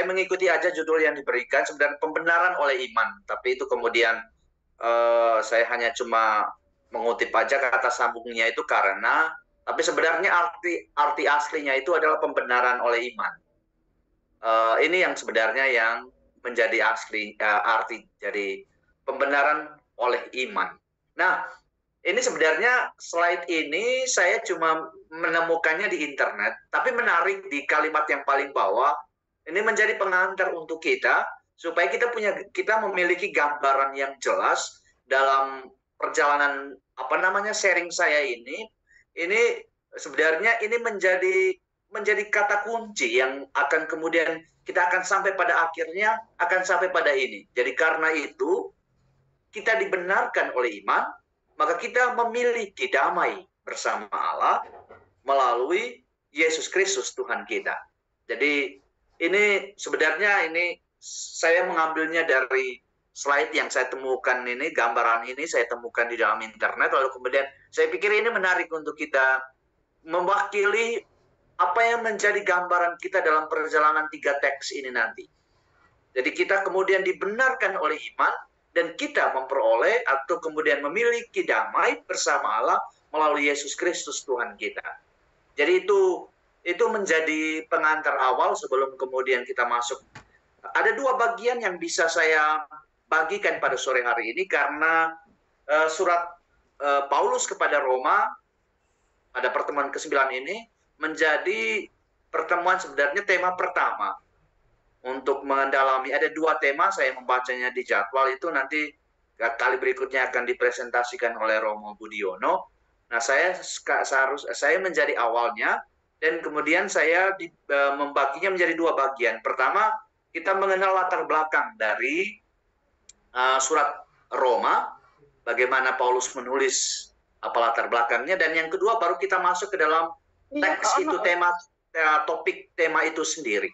mengikuti aja judul yang diberikan, sebenarnya pembenaran oleh iman. Tapi itu kemudian saya hanya cuma mengutip aja kata sambungnya itu karena, tapi sebenarnya arti aslinya itu adalah pembenaran oleh iman. Ini yang sebenarnya yang menjadi asli arti jadi pembenaran oleh iman. Nah, ini sebenarnya slide ini saya cuma menemukannya di internet, tapi menarik di kalimat yang paling bawah. Ini menjadi pengantar untuk kita supaya kita memiliki gambaran yang jelas dalam perjalanan sharing saya ini. Ini sebenarnya ini menjadi kata kunci yang akan kemudian kita akan sampai pada akhirnya akan sampai pada ini. Jadi karena itu kita dibenarkan oleh iman, maka kita memiliki damai bersama Allah melalui Yesus Kristus Tuhan kita. Jadi ini sebenarnya saya mengambilnya dari slide yang saya temukan ini, gambaran ini saya temukan di dalam internet, lalu kemudian saya pikir ini menarik untuk kita mewakili apa yang menjadi gambaran kita dalam perjalanan 3 teks ini nanti. Jadi kita kemudian dibenarkan oleh iman, dan kita memperoleh atau kemudian memiliki damai bersama Allah melalui Yesus Kristus Tuhan kita. Jadi itu menjadi pengantar awal sebelum kemudian kita masuk. Ada 2 bagian yang bisa saya bagikan pada sore hari ini karena surat Paulus kepada Roma pada pertemuan ke-9 ini menjadi pertemuan sebenarnya tema pertama. Untuk mendalami, ada 2 tema, saya membacanya di jadwal itu, nanti kali berikutnya akan dipresentasikan oleh Romo Budiono. Nah, saya menjadi awalnya, dan kemudian saya membaginya menjadi 2 bagian. Pertama, kita mengenal latar belakang dari surat Roma, bagaimana Paulus menulis apa latar belakangnya, dan yang kedua baru kita masuk ke dalam teks itu, topik tema itu sendiri.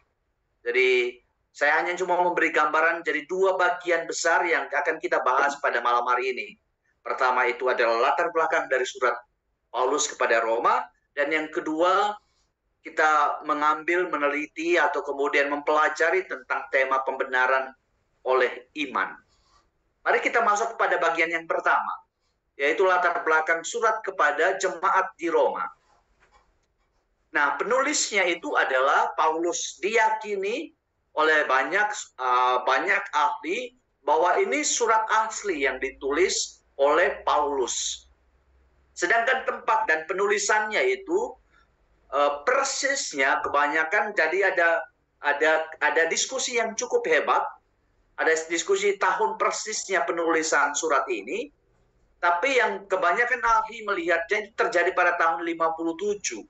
Jadi saya hanya cuma memberi gambaran jadi 2 bagian besar yang akan kita bahas pada malam hari ini. Pertama itu adalah latar belakang dari surat Paulus kepada Roma, dan yang kedua kita mengambil, meneliti atau kemudian mempelajari tentang tema pembenaran oleh iman. Mari kita masuk pada bagian yang pertama, yaitu latar belakang surat kepada jemaat di Roma. Nah, penulisnya itu adalah Paulus. Diyakini oleh banyak ahli bahwa ini surat asli yang ditulis oleh Paulus. Sedangkan tempat dan penulisannya itu persisnya kebanyakan, jadi ada diskusi yang cukup hebat. Ada diskusi tahun persisnya penulisan surat ini, tapi yang kebanyakan ahli melihatnya terjadi pada tahun 57.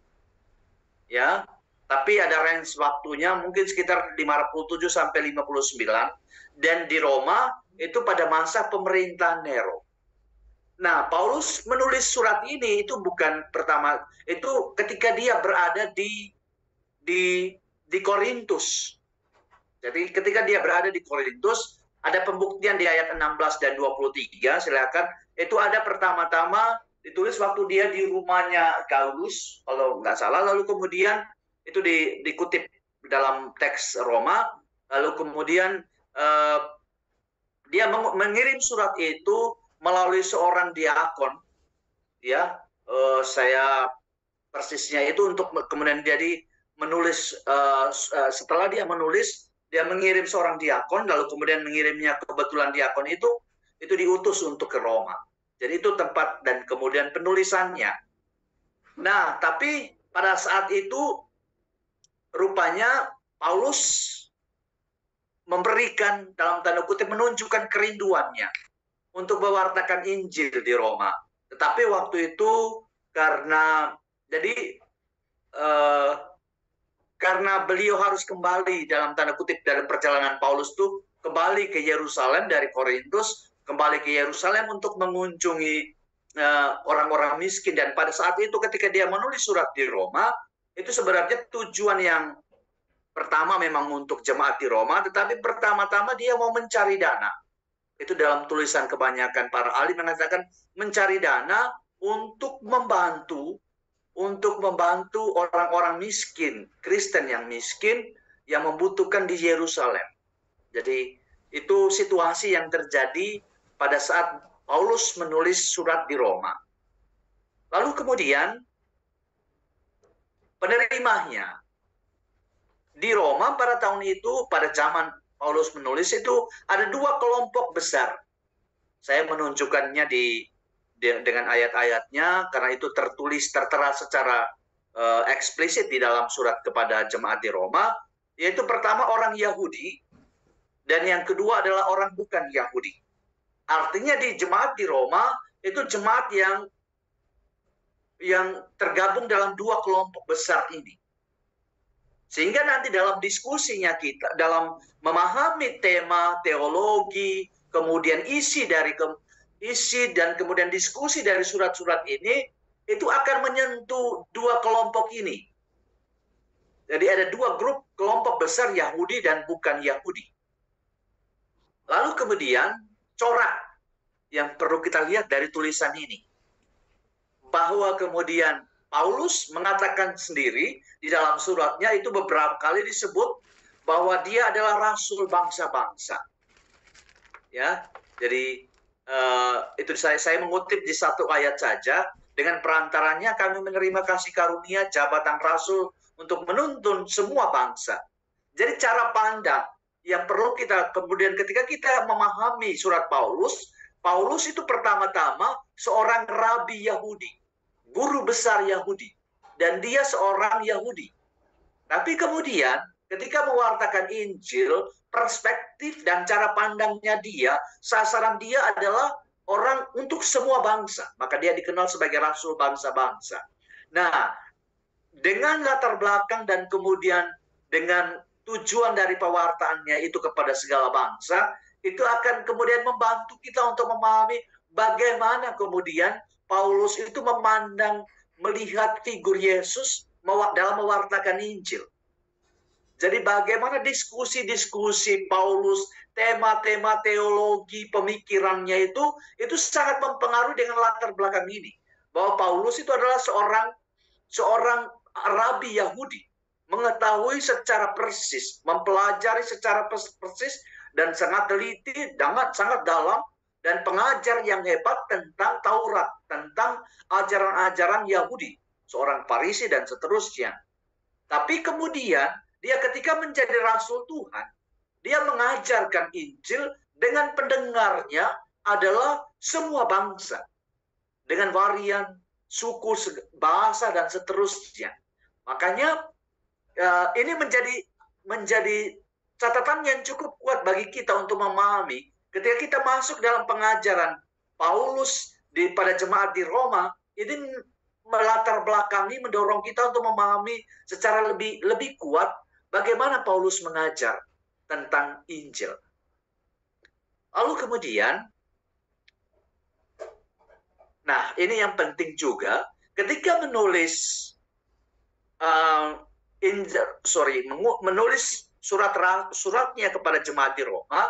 Ya, tapi ada range waktunya mungkin sekitar 57 sampai 59, dan di Roma itu pada masa pemerintahan Nero. Nah, Paulus menulis surat ini itu bukan pertama, itu ketika dia berada di Korintus. Jadi ketika dia berada di Korintus, ada pembuktian di ayat 16 dan 23, silakan. Itu ada pertama-tama ditulis waktu dia di rumahnya Gaulus, kalau nggak salah, lalu kemudian itu dikutip dalam teks Roma, lalu kemudian dia mengirim surat itu melalui seorang diakon, ya, saya persisnya itu untuk kemudian jadi menulis, setelah dia menulis, dia mengirim seorang diakon, lalu kemudian mengirimnya, kebetulan diakon itu diutus untuk ke Roma. Jadi itu tempat dan kemudian penulisannya. Nah, tapi pada saat itu rupanya Paulus memberikan, dalam tanda kutip, menunjukkan kerinduannya untuk mewartakan Injil di Roma. Tetapi waktu itu karena beliau harus kembali, dalam tanda kutip, dalam perjalanan Paulus itu kembali ke Yerusalem dari Korintus, kembali ke Yerusalem untuk mengunjungi orang-orang miskin. Dan pada saat itu ketika dia menulis surat di Roma, itu sebenarnya tujuan yang pertama memang untuk jemaat di Roma, tetapi pertama-tama dia mau mencari dana. Itu dalam tulisan kebanyakan para ahli mengatakan mencari dana untuk membantu orang-orang miskin, Kristen yang miskin, yang membutuhkan di Yerusalem. Jadi itu situasi yang terjadi pada saat Paulus menulis surat di Roma. Lalu kemudian penerimanya di Roma pada tahun itu, pada zaman Paulus menulis itu ada dua kelompok besar. Saya menunjukkannya dengan ayat-ayatnya karena itu tertulis tertera secara eksplisit di dalam surat kepada jemaat di Roma, yaitu pertama orang Yahudi dan yang kedua adalah orang bukan Yahudi. Artinya di jemaat di Roma itu jemaat yang tergabung dalam dua kelompok besar ini. Sehingga nanti dalam diskusinya kita, dalam memahami tema, teologi, kemudian isi dan kemudian diskusi dari surat-surat ini, itu akan menyentuh dua kelompok ini. Jadi ada dua grup kelompok besar, Yahudi dan bukan Yahudi. Lalu kemudian corak yang perlu kita lihat dari tulisan ini. Bahwa kemudian Paulus mengatakan sendiri di dalam suratnya itu beberapa kali disebut bahwa dia adalah rasul bangsa-bangsa. Ya, jadi itu saya mengutip di satu ayat saja. Dengan perantaranya kami menerima kasih karunia jabatan rasul untuk menuntun semua bangsa. Jadi cara pandang yang perlu kita kemudian ketika kita memahami surat Paulus, Paulus itu pertama-tama seorang rabi Yahudi, guru besar Yahudi, dan dia seorang Yahudi. Tapi kemudian ketika mewartakan Injil, perspektif dan cara pandangnya dia, sasaran dia adalah orang untuk semua bangsa. Maka dia dikenal sebagai rasul bangsa-bangsa. Nah, dengan latar belakang dan kemudian dengan tujuan dari pewartaannya itu kepada segala bangsa, itu akan kemudian membantu kita untuk memahami bagaimana kemudian Paulus itu melihat figur Yesus dalam mewartakan Injil. Jadi bagaimana diskusi-diskusi Paulus, tema-tema teologi, pemikirannya itu sangat mempengaruhi dengan latar belakang ini. Bahwa Paulus itu adalah seorang rabi Yahudi, mengetahui secara persis, mempelajari secara persis, dan sangat teliti, sangat dalam, dan pengajar yang hebat tentang Taurat, tentang ajaran-ajaran Yahudi, seorang Farisi dan seterusnya. Tapi kemudian dia ketika menjadi rasul Tuhan, dia mengajarkan Injil dengan pendengarnya adalah semua bangsa. Dengan varian, suku, bahasa, dan seterusnya. Makanya ini menjadi catatan yang cukup kuat bagi kita untuk memahami ketika kita masuk dalam pengajaran Paulus pada jemaat di Roma, ini melatar belakangi mendorong kita untuk memahami secara lebih kuat bagaimana Paulus mengajar tentang Injil. Lalu kemudian, nah ini yang penting juga, ketika menulis menulis suratnya kepada jemaat di Roma,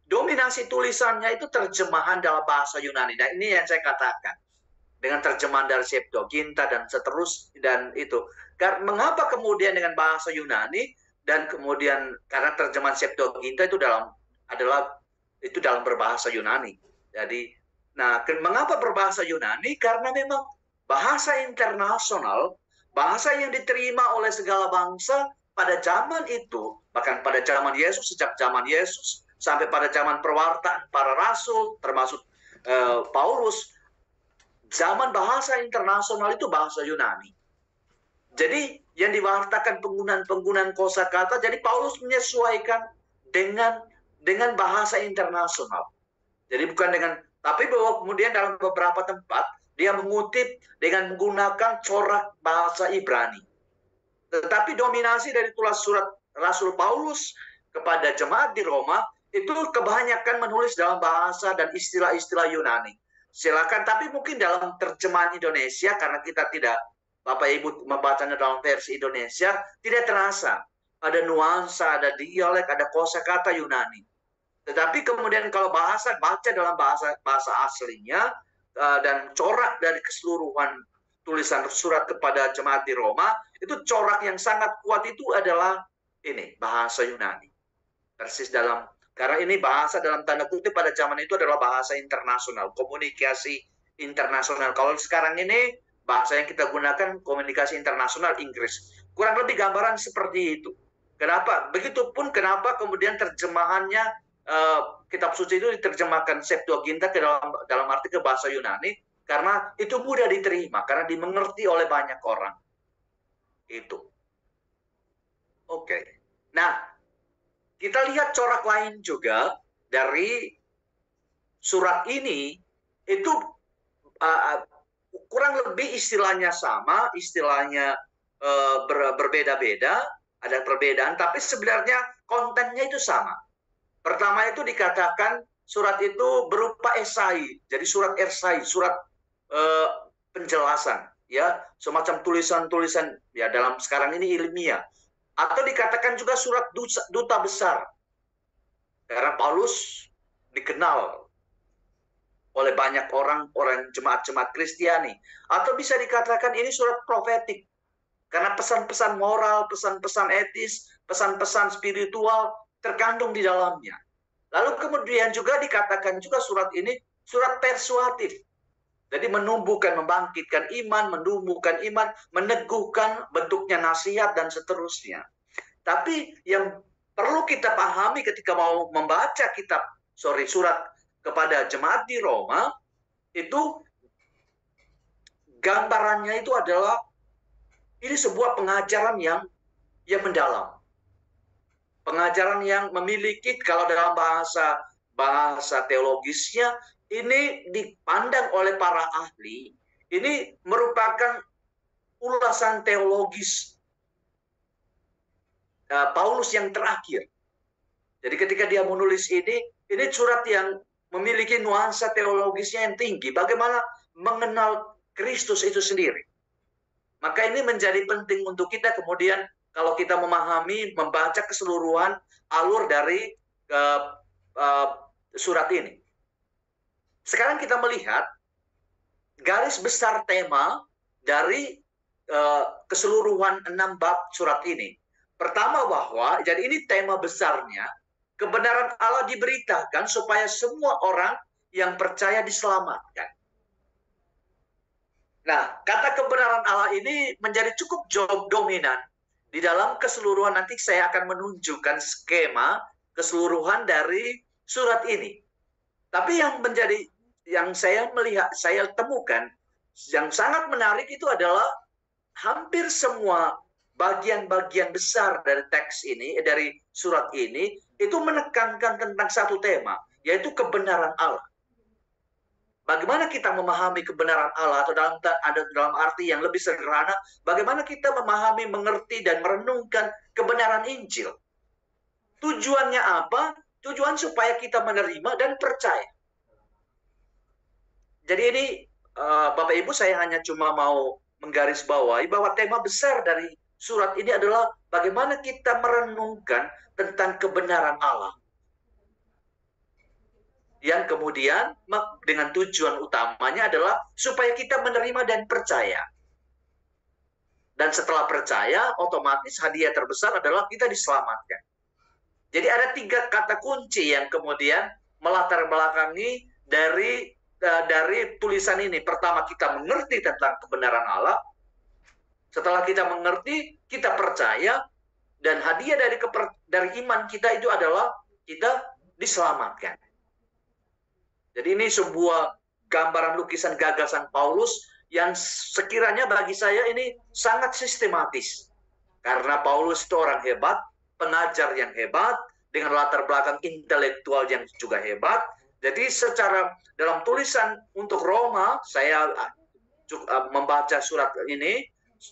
dominasi tulisannya itu terjemahan dalam bahasa Yunani. Nah ini yang saya katakan, dengan terjemahan dari Septuaginta dan seterusnya dan itu. Mengapa kemudian dengan bahasa Yunani? Dan kemudian karena terjemahan Septuaginta itu dalam berbahasa Yunani. Jadi, nah mengapa berbahasa Yunani? Karena memang bahasa internasional, bahasa yang diterima oleh segala bangsa pada zaman itu, bahkan pada zaman Yesus, sejak zaman Yesus sampai pada zaman perwartaan para rasul, termasuk Paulus, zaman bahasa internasional itu bahasa Yunani. Jadi yang diwartakan penggunaan kosakata, jadi Paulus menyesuaikan dengan bahasa internasional. Jadi bukan tapi bahwa kemudian dalam beberapa tempat dia mengutip dengan menggunakan corak bahasa Ibrani. Tetapi dominasi dari tulis surat Rasul Paulus kepada jemaat di Roma itu kebanyakan menulis dalam bahasa dan istilah-istilah Yunani. Silakan, tapi mungkin dalam terjemahan Indonesia, karena kita tidak, Bapak Ibu membacanya dalam versi Indonesia, tidak terasa. Ada nuansa, ada dialek, ada kosakata Yunani. Tetapi kemudian kalau baca dalam bahasa aslinya, dan corak dari keseluruhan tulisan surat kepada jemaat di Roma, itu corak yang sangat kuat itu adalah ini bahasa Yunani. Persis dalam, karena ini bahasa dalam tanda kutip pada zaman itu adalah bahasa internasional, komunikasi internasional. Kalau sekarang ini bahasa yang kita gunakan komunikasi internasional Inggris. Kurang lebih gambaran seperti itu. Kenapa? Begitupun kenapa kemudian terjemahannya kitab suci itu diterjemahkan Septuaginta ke dalam arti ke bahasa Yunani, karena itu mudah diterima, karena dimengerti oleh banyak orang. Itu. Oke. Nah, kita lihat corak lain juga dari surat ini, itu kurang lebih istilahnya sama, istilahnya berbeda-beda, ada perbedaan, tapi sebenarnya kontennya itu sama. Pertama itu dikatakan surat itu berupa esai, jadi surat esai, surat penjelasan, ya, semacam tulisan-tulisan, ya, dalam sekarang ini ilmiah, atau dikatakan juga surat duta besar, karena Paulus dikenal oleh banyak orang jemaat-jemaat Kristiani, atau bisa dikatakan ini surat profetik, karena pesan-pesan moral, pesan-pesan etis, pesan-pesan spiritual terkandung di dalamnya. Lalu kemudian juga dikatakan juga surat ini surat persuatif. Jadi menumbuhkan, membangkitkan iman, menumbuhkan iman, meneguhkan, bentuknya nasihat dan seterusnya. Tapi yang perlu kita pahami ketika mau membaca surat kepada jemaat di Roma, itu gambarannya itu adalah ini sebuah pengajaran yang mendalam. Pengajaran yang memiliki, kalau dalam bahasa teologisnya, ini dipandang oleh para ahli, ini merupakan ulasan teologis Paulus yang terakhir. Jadi ketika dia menulis ini surat yang memiliki nuansa teologisnya yang tinggi, bagaimana mengenal Kristus itu sendiri. Maka ini menjadi penting untuk kita kemudian kalau kita memahami, membaca keseluruhan alur dari surat ini. Sekarang kita melihat garis besar tema dari keseluruhan 6 bab surat ini. Pertama bahwa, jadi ini tema besarnya, kebenaran Allah diberitakan supaya semua orang yang percaya diselamatkan. Nah, kata kebenaran Allah ini menjadi cukup dominan di dalam keseluruhan. Nanti saya akan menunjukkan skema keseluruhan dari surat ini. Tapi yang saya melihat, saya temukan yang sangat menarik itu adalah hampir semua bagian-bagian besar dari teks ini, dari surat ini, itu menekankan tentang satu tema, yaitu kebenaran Allah. Bagaimana kita memahami kebenaran Allah, atau dalam arti yang lebih sederhana, bagaimana kita memahami, mengerti, dan merenungkan kebenaran Injil. Tujuannya apa? Tujuan supaya kita menerima dan percaya. Jadi ini, Bapak Ibu, saya hanya cuma mau menggarisbawahi bahwa tema besar dari surat ini adalah bagaimana kita merenungkan tentang kebenaran Allah. Yang kemudian dengan tujuan utamanya adalah supaya kita menerima dan percaya. Dan setelah percaya, otomatis hadiah terbesar adalah kita diselamatkan. Jadi ada 3 kata kunci yang kemudian melatar belakangi dari tulisan ini. Pertama, kita mengerti tentang kebenaran Allah. Setelah kita mengerti, kita percaya, dan hadiah dari iman kita itu adalah kita diselamatkan. Jadi ini sebuah gambaran lukisan gagasan Paulus yang sekiranya bagi saya ini sangat sistematis. Karena Paulus itu orang hebat, pengajar yang hebat, dengan latar belakang intelektual yang juga hebat. Jadi secara dalam tulisan untuk Roma, saya membaca surat ini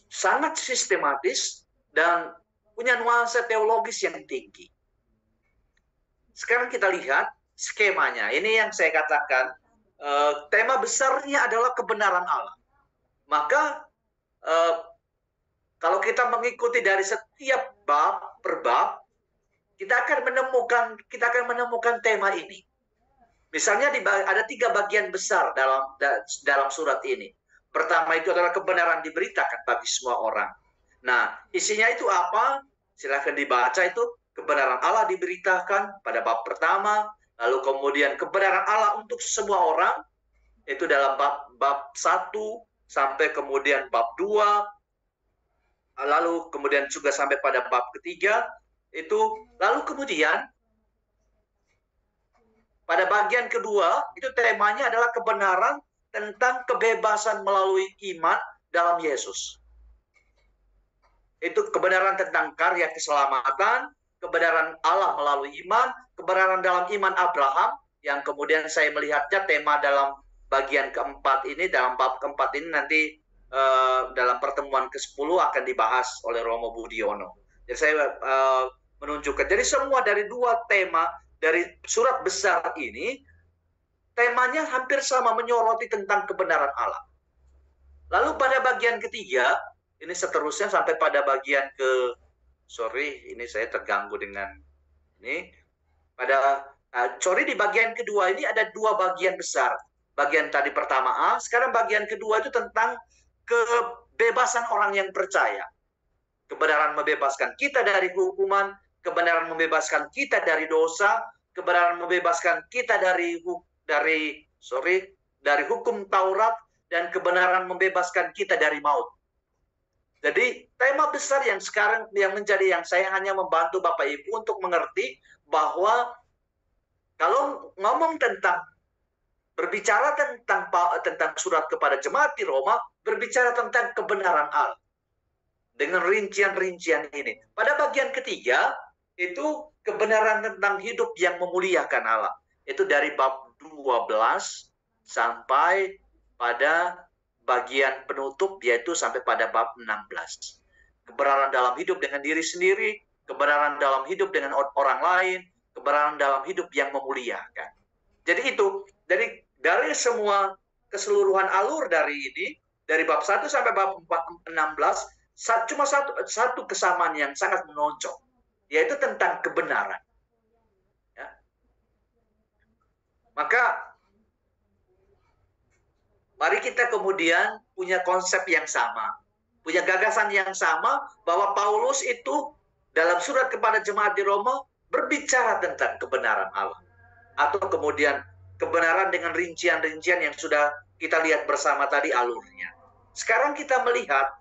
sangat sistematis dan punya nuansa teologis yang tinggi. Sekarang kita lihat skemanya. Ini yang saya katakan, tema besarnya adalah kebenaran Allah. Maka kalau kita mengikuti dari setiap bab per bab, kita akan menemukan tema ini. Misalnya ada 3 bagian besar dalam surat ini. Pertama itu adalah kebenaran diberitakan bagi semua orang. Nah, isinya itu apa? Silahkan dibaca itu, kebenaran Allah diberitakan pada bab pertama, lalu kemudian kebenaran Allah untuk semua orang, itu dalam bab 1 sampai kemudian bab 2, lalu kemudian juga sampai pada bab ketiga, itu lalu kemudian pada bagian kedua, itu temanya adalah kebenaran tentang kebebasan melalui iman dalam Yesus. Itu kebenaran tentang karya keselamatan, kebenaran Allah melalui iman, kebenaran dalam iman Abraham, yang kemudian saya melihatnya tema dalam bagian keempat ini, dalam bab keempat ini nanti dalam pertemuan ke-10 akan dibahas oleh Romo Budiono. Jadi saya menunjukkan, jadi semua dari dua tema, dari surat besar ini, temanya hampir sama, menyoroti tentang kebenaran Allah. Lalu pada bagian ketiga, ini seterusnya sampai pada bagian ini saya terganggu dengan ini. Di bagian kedua ini ada dua bagian besar. Bagian tadi pertama A, sekarang bagian kedua itu tentang kebebasan orang yang percaya. Kebenaran membebaskan kita dari hukuman, kebenaran membebaskan kita dari dosa, kebenaran membebaskan kita dari hukum Taurat, dan kebenaran membebaskan kita dari maut. Jadi tema besar yang sekarang yang saya hanya membantu Bapak Ibu untuk mengerti bahwa kalau ngomong berbicara tentang surat kepada jemaat di Roma, berbicara tentang kebenaran Allah dengan rincian-rincian ini. Pada bagian ketiga itu kebenaran tentang hidup yang memuliakan Allah. Itu dari bab 12 sampai pada bagian penutup, yaitu sampai pada bab 16. Kebenaran dalam hidup dengan diri sendiri, kebenaran dalam hidup dengan orang lain, kebenaran dalam hidup yang memuliakan. Jadi itu, dari semua keseluruhan alur dari ini, dari bab 1 sampai bab 16, cuma satu kesamaan yang sangat menonjol, yaitu tentang kebenaran. Ya. Maka mari kita kemudian punya konsep yang sama, punya gagasan yang sama, bahwa Paulus itu dalam surat kepada jemaat di Roma berbicara tentang kebenaran Allah. Atau kemudian kebenaran dengan rincian-rincian yang sudah kita lihat bersama tadi alurnya. Sekarang kita melihat,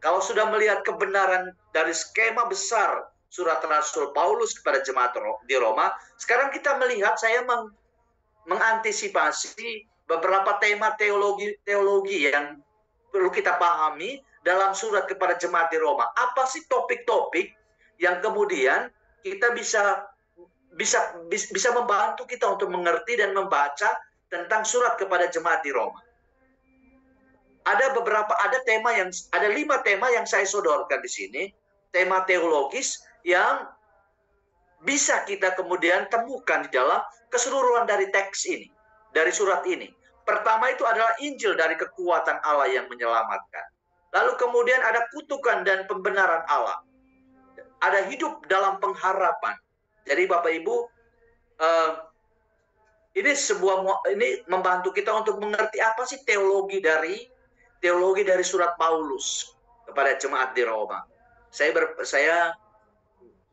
kalau sudah melihat kebenaran dari skema besar surat Rasul Paulus kepada jemaat di Roma, sekarang kita melihat, saya mengantisipasi beberapa tema teologi yang perlu kita pahami dalam surat kepada jemaat di Roma. Apa sih topik-topik yang kemudian kita bisa membantu kita untuk mengerti dan membaca tentang surat kepada jemaat di Roma? Ada 5 tema yang saya sodorkan di sini, tema teologis yang bisa kita kemudian temukan di dalam keseluruhan dari teks ini, dari surat ini. Pertama itu adalah Injil dari kekuatan Allah yang menyelamatkan. Lalu kemudian ada kutukan dan pembenaran Allah. Ada hidup dalam pengharapan. Jadi Bapak Ibu, ini membantu kita untuk mengerti apa sih teologi dari surat Paulus kepada jemaat di Roma. Saya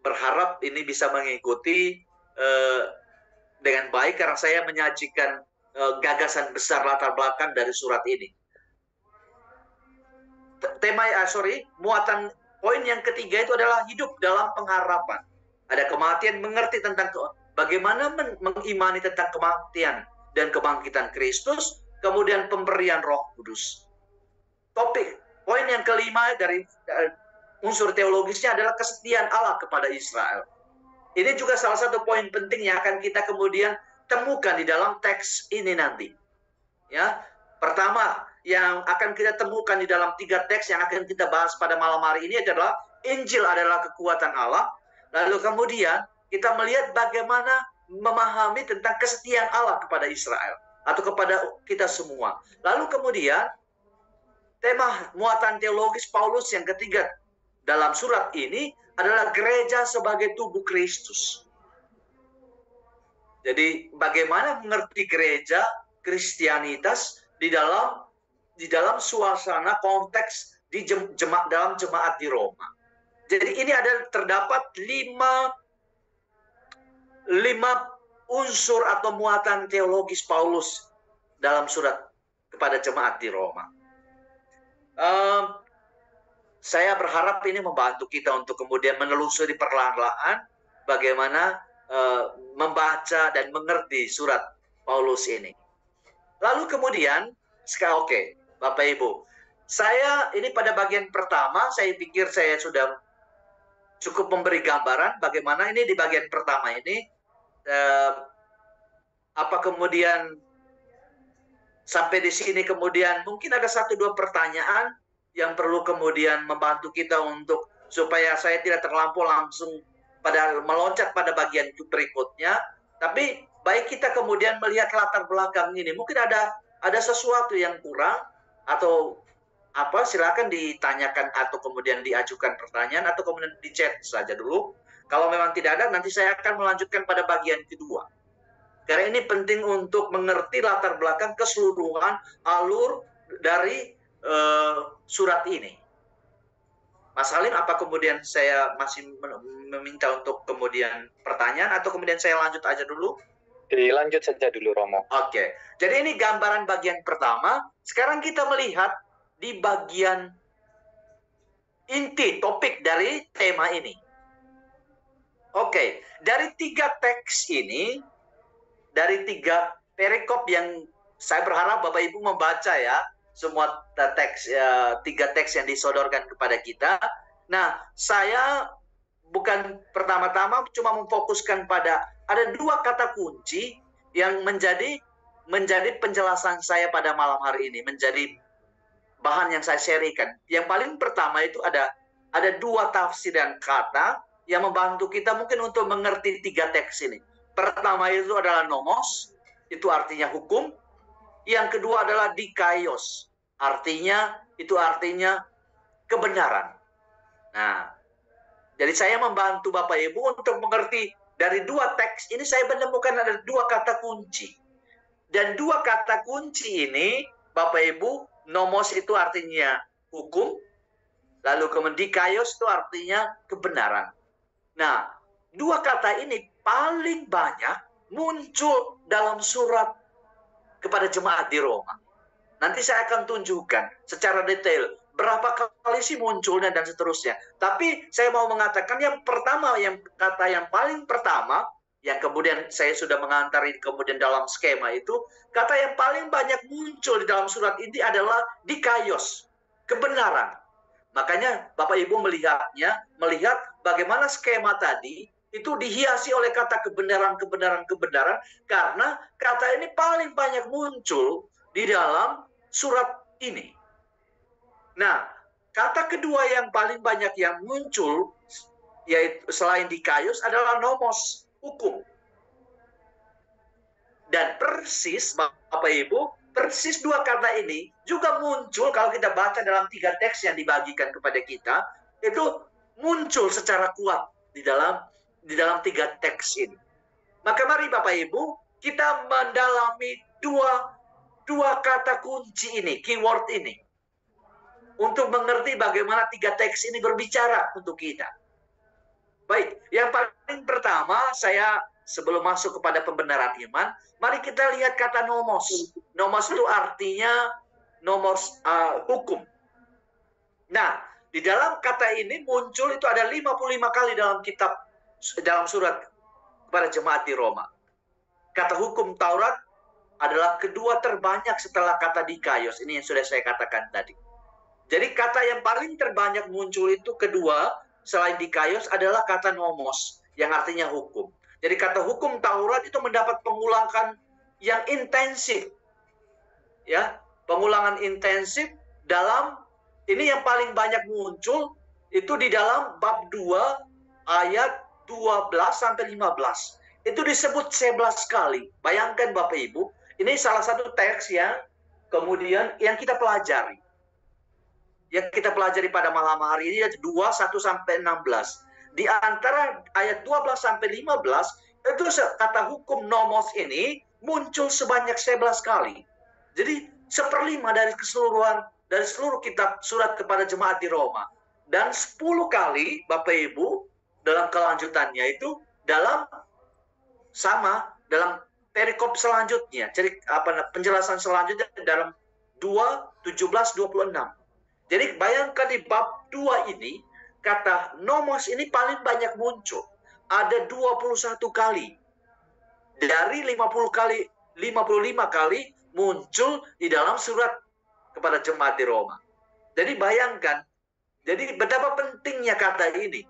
berharap ini bisa mengikuti dengan baik, karena saya menyajikan gagasan besar latar belakang dari surat ini. Poin yang ketiga itu adalah hidup dalam pengharapan. Ada kematian, mengerti tentang bagaimana mengimani tentang kematian dan kebangkitan Kristus, kemudian pemberian Roh Kudus. Poin yang kelima dari unsur teologisnya adalah kesetiaan Allah kepada Israel. Ini juga salah satu poin penting yang akan kita kemudian temukan di dalam teks ini nanti. Ya, pertama yang akan kita temukan di dalam 3 teks yang akan kita bahas pada malam hari ini adalah Injil adalah kekuatan Allah. Lalu kemudian kita melihat bagaimana memahami tentang kesetiaan Allah kepada Israel atau kepada kita semua. Lalu kemudian tema muatan teologis Paulus yang ketiga dalam surat ini adalah gereja sebagai tubuh Kristus. Jadi bagaimana mengerti gereja, Kristianitas di dalam suasana konteks dalam jemaat di Roma. Jadi ini ada terdapat lima unsur atau muatan teologis Paulus dalam surat kepada jemaat di Roma. Saya berharap ini membantu kita untuk kemudian menelusuri perlahan-lahan bagaimana membaca dan mengerti surat Paulus ini. Lalu kemudian, oke, Bapak Ibu, saya ini pada bagian pertama, saya pikir saya sudah cukup memberi gambaran bagaimana ini di bagian pertama ini, apa kemudian sampai di sini kemudian mungkin ada 1-2 pertanyaan yang perlu kemudian membantu kita untuk supaya saya tidak terlampau langsung meloncat pada bagian berikutnya, tapi baik kita kemudian melihat latar belakang ini, mungkin ada sesuatu yang kurang atau apa, silakan ditanyakan atau kemudian diajukan pertanyaan atau kemudian di chat saja dulu. Kalau memang tidak ada, nanti saya akan melanjutkan pada bagian kedua. Karena ini penting untuk mengerti latar belakang keseluruhan alur dari surat ini. Mas Halim, apa kemudian saya masih meminta untuk kemudian pertanyaan atau kemudian saya lanjut aja dulu? Dilanjut saja dulu, Romo. Oke. Jadi ini gambaran bagian pertama. Sekarang kita melihat di bagian inti topik dari tema ini. Oke, dari 3 teks ini, dari 3 perikop yang saya berharap Bapak Ibu membaca ya, semua teks, 3 teks yang disodorkan kepada kita. Nah, saya bukan pertama-tama cuma memfokuskan pada ada 2 kata kunci yang menjadi penjelasan saya pada malam hari ini, menjadi bahan yang saya sharekan. Yang paling pertama itu ada 2 tafsiran kata yang membantu kita mungkin untuk mengerti 3 teks ini. Pertama itu adalah nomos, itu artinya hukum. Yang kedua adalah dikaios, itu artinya kebenaran. Nah, jadi saya membantu Bapak Ibu untuk mengerti dari 2 teks ini, saya menemukan ada 2 kata kunci. Dan 2 kata kunci ini, Bapak Ibu, nomos itu artinya hukum, lalu kemudian dikaios itu artinya kebenaran. Nah, 2 kata ini paling banyak muncul dalam surat kepada jemaat di Roma. Nanti saya akan tunjukkan secara detail berapa kali sih munculnya dan seterusnya. Tapi saya mau mengatakan yang pertama, kata yang paling pertama, yang kemudian saya sudah mengantari kemudian dalam skema itu, kata yang paling banyak muncul di dalam surat ini adalah dikaios, kebenaran. Makanya Bapak Ibu melihat bagaimana skema tadi itu dihiasi oleh kata kebenaran, karena kata ini paling banyak muncul di dalam surat ini. Nah, kata kedua yang paling banyak yang muncul, yaitu selain dikaios, adalah nomos, hukum. Dan persis, Bapak Ibu, persis 2 kata ini juga muncul kalau kita baca dalam 3 teks yang dibagikan kepada kita, itu muncul secara kuat di dalam 3 teks ini. Maka mari Bapak Ibu, kita mendalami dua kata kunci ini, keyword ini, untuk mengerti bagaimana 3 teks ini berbicara untuk kita. Baik, yang paling pertama, saya sebelum masuk kepada pembenaran iman, mari kita lihat kata nomos. Nomos itu artinya hukum. Nah, di dalam kata ini muncul itu ada 55 kali dalam surat kepada jemaat di Roma. Kata hukum Taurat adalah kedua terbanyak setelah kata dikaios. Ini yang sudah saya katakan tadi. Jadi kata yang paling terbanyak muncul itu kedua selain dikaios adalah kata nomos yang artinya hukum. Jadi kata hukum Taurat itu mendapat pengulangan yang intensif. Ya, pengulangan intensif dalam ini yang paling banyak muncul itu di dalam bab 2 ayat 12 sampai 15. Itu disebut 11 kali. Bayangkan Bapak Ibu, ini salah satu teks yang kemudian yang kita pelajari. Yang kita pelajari pada malam hari ini 21 sampai 16. Di antara ayat 12 sampai 15 itu kata hukum nomos ini muncul sebanyak 11 kali. Jadi 1/5 dari seluruh kitab surat kepada jemaat di Roma. Dan 10 kali Bapak Ibu dalam kelanjutannya itu dalam perikop selanjutnya, penjelasan selanjutnya dalam 2, 17, 26. Jadi bayangkan di bab 2 ini, kata nomos ini paling banyak muncul. Ada 21 kali. Dari 55 kali muncul di dalam surat kepada jemaat di Roma. Jadi bayangkan, jadi betapa pentingnya kata ini.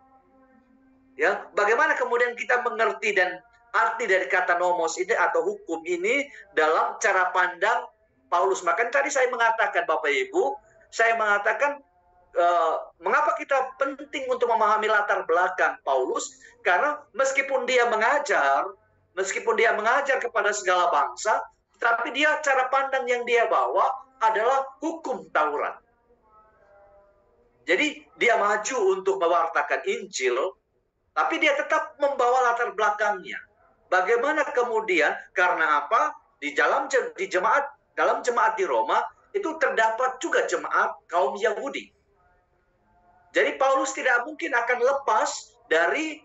Ya, bagaimana kemudian kita mengerti dan arti dari kata nomos ini atau hukum ini dalam cara pandang Paulus. Maka tadi saya mengatakan, Bapak Ibu, mengapa kita penting untuk memahami latar belakang Paulus? Karena meskipun dia mengajar kepada segala bangsa, tapi cara pandang yang dia bawa adalah hukum Taurat. Jadi dia maju untuk mewartakan Injil, tapi dia tetap membawa latar belakangnya. Bagaimana kemudian, karena apa? Dalam jemaat di Roma itu terdapat juga jemaat kaum Yahudi. Jadi Paulus tidak mungkin akan lepas dari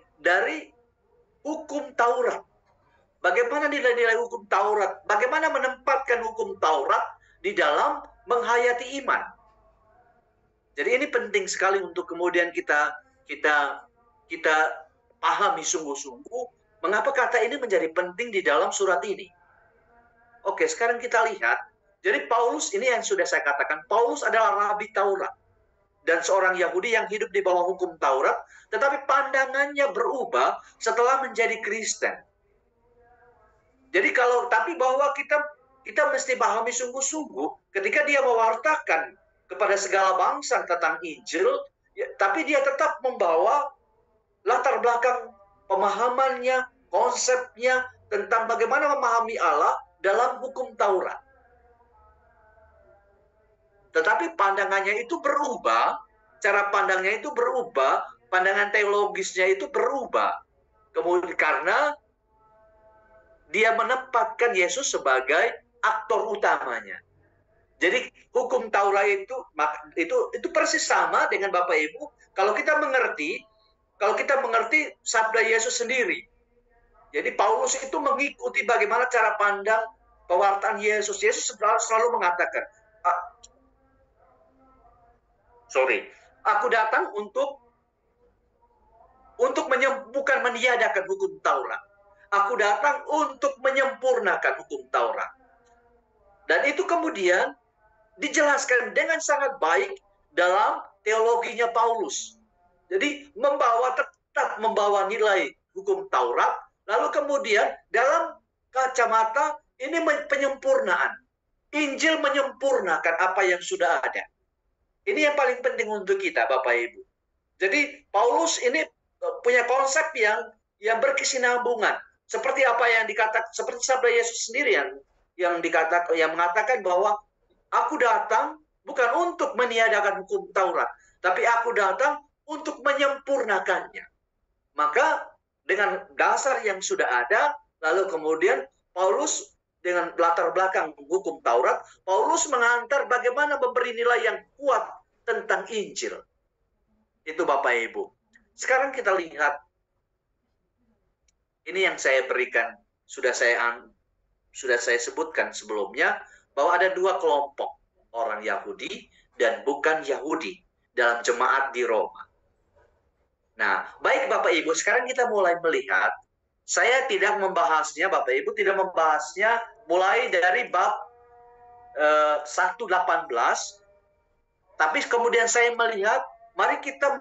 hukum Taurat. Bagaimana nilai-nilai hukum Taurat? Bagaimana menempatkan hukum Taurat di dalam menghayati iman? Jadi ini penting sekali untuk kemudian kita pahami sungguh-sungguh mengapa kata ini menjadi penting di dalam surat ini. Oke, sekarang kita lihat. Jadi Paulus ini yang sudah saya katakan, Paulus adalah rabi Taurat dan seorang Yahudi yang hidup di bawah hukum Taurat, tetapi pandangannya berubah setelah menjadi Kristen. Jadi bahwa kita mesti pahami sungguh-sungguh ketika dia mewartakan kepada segala bangsa tentang Injil, tapi dia tetap membawa latar belakang pemahamannya, konsepnya tentang bagaimana memahami Allah dalam hukum Taurat. Tetapi pandangannya itu berubah, cara pandangnya itu berubah, pandangan teologisnya itu berubah. Kemudian karena dia menempatkan Yesus sebagai aktor utamanya. Jadi hukum Taurat itu persis sama dengan Bapak Ibu kalau kita mengerti sabda Yesus sendiri. Jadi Paulus itu mengikuti bagaimana cara pandang pewartaan Yesus. Yesus selalu mengatakan, aku datang bukan meniadakan hukum Taurat. Aku datang untuk menyempurnakan hukum Taurat. Dan itu kemudian dijelaskan dengan sangat baik dalam teologinya Paulus. Jadi tetap membawa nilai hukum Taurat, lalu kemudian dalam kacamata ini penyempurnaan. Injil menyempurnakan apa yang sudah ada. Ini yang paling penting untuk kita, Bapak Ibu. Jadi Paulus ini punya konsep yang berkesinambungan, seperti apa yang dikatakan, seperti sabda Yesus sendiri yang mengatakan bahwa aku datang bukan untuk meniadakan hukum Taurat, tapi aku datang untuk menyempurnakannya. Maka dengan dasar yang sudah ada, lalu kemudian Paulus dengan latar belakang hukum Taurat, Paulus mengantar bagaimana memberi nilai yang kuat tentang Injil. Itu Bapak Ibu. Sekarang kita lihat, ini yang saya berikan, sudah saya sebutkan sebelumnya, bahwa ada dua kelompok, orang Yahudi dan bukan Yahudi dalam jemaat di Roma. Nah, baik Bapak Ibu, sekarang kita mulai melihat, saya tidak membahasnya, Bapak Ibu tidak membahasnya mulai dari bab 1:18, tapi kemudian saya melihat, mari kita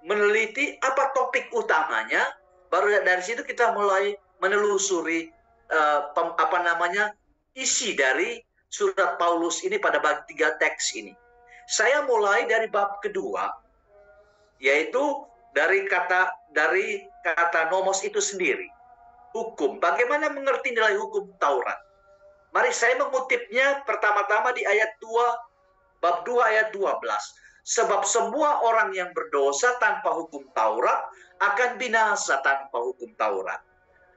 meneliti apa topik utamanya, baru dari situ kita mulai menelusuri isi dari surat Paulus ini pada bab 3 teks ini. Saya mulai dari bab kedua, yaitu dari kata nomos itu sendiri, hukum. Bagaimana mengerti nilai hukum Taurat? Mari saya mengutipnya pertama-tama di bab 2 ayat 12. Sebab semua orang yang berdosa tanpa hukum Taurat akan binasa tanpa hukum Taurat.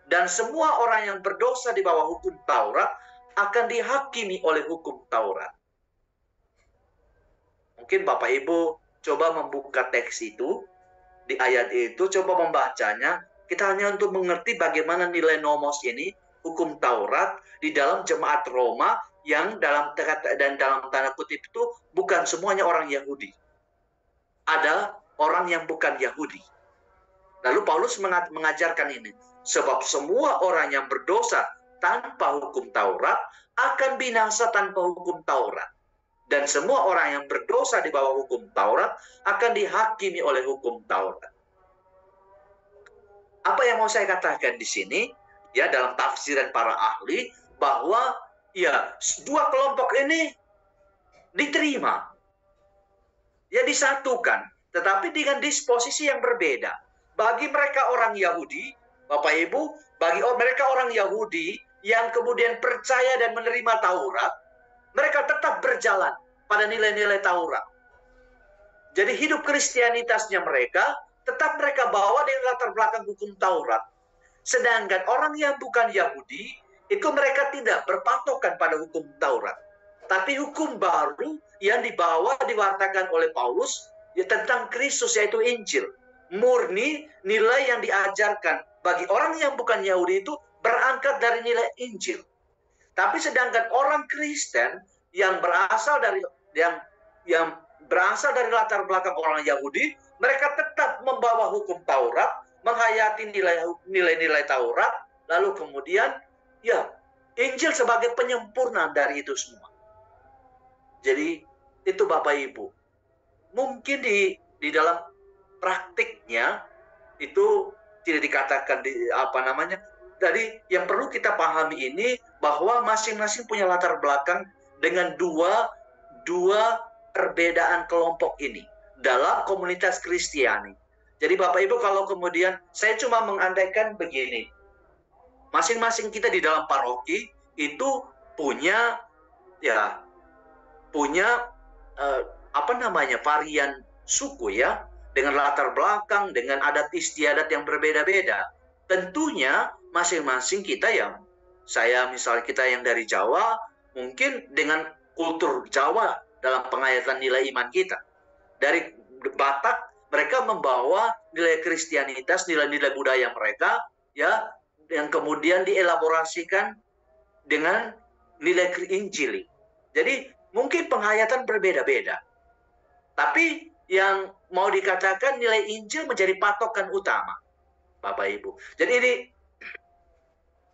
Dan semua orang yang berdosa di bawah hukum Taurat akan dihakimi oleh hukum Taurat. Mungkin Bapak Ibu coba membuka teks itu, di ayat itu, coba membacanya, kita hanya untuk mengerti bagaimana nilai nomos ini, hukum Taurat, di dalam jemaat Roma, yang dalam tanda kutip itu, bukan semuanya orang Yahudi. Ada orang yang bukan Yahudi. Lalu Paulus mengajarkan ini, sebab semua orang yang berdosa tanpa hukum Taurat akan binasa tanpa hukum Taurat. Dan semua orang yang berdosa di bawah hukum Taurat akan dihakimi oleh hukum Taurat. Apa yang mau saya katakan di sini, ya, dalam tafsiran para ahli, bahwa ya dua kelompok ini diterima, ya disatukan, tetapi dengan disposisi yang berbeda. Bagi mereka orang Yahudi, Bapak Ibu, bagi mereka orang Yahudi yang kemudian percaya dan menerima Taurat, mereka tetap berjalan pada nilai-nilai Taurat. Jadi hidup kristianitasnya mereka tetap mereka bawa di latar belakang hukum Taurat. Sedangkan orang yang bukan Yahudi, itu mereka tidak berpatokan pada hukum Taurat. Tapi hukum baru yang diwartakan oleh Paulus, ya, tentang Kristus, yaitu Injil. Murni nilai yang diajarkan bagi orang yang bukan Yahudi itu berangkat dari nilai Injil. Tapi sedangkan orang Kristen yang berasal dari latar belakang orang Yahudi, mereka tetap membawa hukum Taurat, menghayati nilai-nilai Taurat, lalu kemudian ya Injil sebagai penyempurna dari itu semua. Jadi itu Bapak Ibu. Mungkin di dalam praktiknya itu tidak dikatakan Jadi yang perlu kita pahami ini bahwa masing-masing punya latar belakang dengan dua perbedaan kelompok ini dalam komunitas Kristiani. Jadi Bapak Ibu, kalau kemudian saya cuma mengandaikan begini, masing-masing kita di dalam paroki itu punya varian suku, ya, dengan latar belakang, dengan adat istiadat yang berbeda-beda. Tentunya masing-masing kita misalnya kita yang dari Jawa, mungkin dengan kultur Jawa dalam penghayatan nilai iman kita. Dari Batak, mereka membawa nilai Kristianitas, nilai-nilai budaya mereka, ya, yang kemudian dielaborasikan dengan nilai Injili. Jadi mungkin penghayatan berbeda-beda. Tapi yang mau dikatakan nilai Injil menjadi patokan utama, Bapak Ibu. Jadi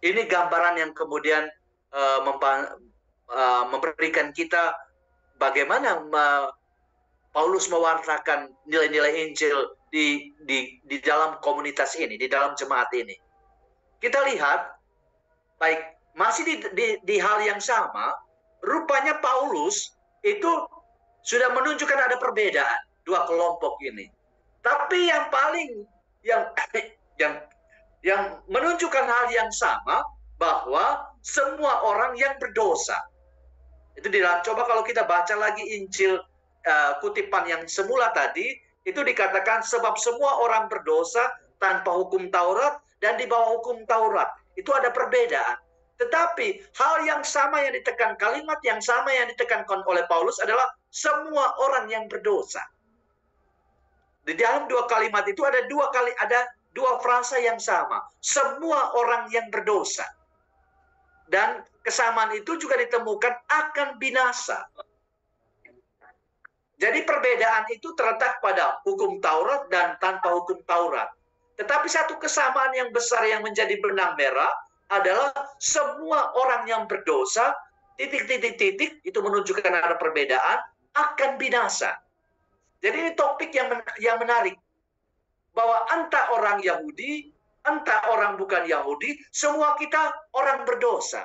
ini gambaran yang kemudian memberikan kita bagaimana Paulus mewartakan nilai-nilai Injil di dalam komunitas ini, di dalam jemaat ini. Kita lihat, baik, masih di hal yang sama, rupanya Paulus itu sudah menunjukkan ada perbedaan dua kelompok ini. Tapi yang menunjukkan hal yang sama, bahwa semua orang yang berdosa. Itu coba kalau kita baca lagi Injil kutipan yang semula tadi, itu dikatakan sebab semua orang berdosa tanpa hukum Taurat dan di bawah hukum Taurat. Itu ada perbedaan. Tetapi hal yang sama yang ditekan, kalimat yang sama yang ditekankan oleh Paulus adalah semua orang yang berdosa. Di dalam dua kalimat itu ada dua frasa yang sama. Semua orang yang berdosa. Dan kesamaan itu juga ditemukan akan binasa. Jadi perbedaan itu terletak pada hukum Taurat dan tanpa hukum Taurat. Tetapi satu kesamaan yang besar yang menjadi benang merah adalah semua orang yang berdosa, titik-titik-titik, itu menunjukkan ada perbedaan, akan binasa. Jadi ini topik yang menarik. Bahwa entah orang Yahudi, entah orang bukan Yahudi, semua kita orang berdosa.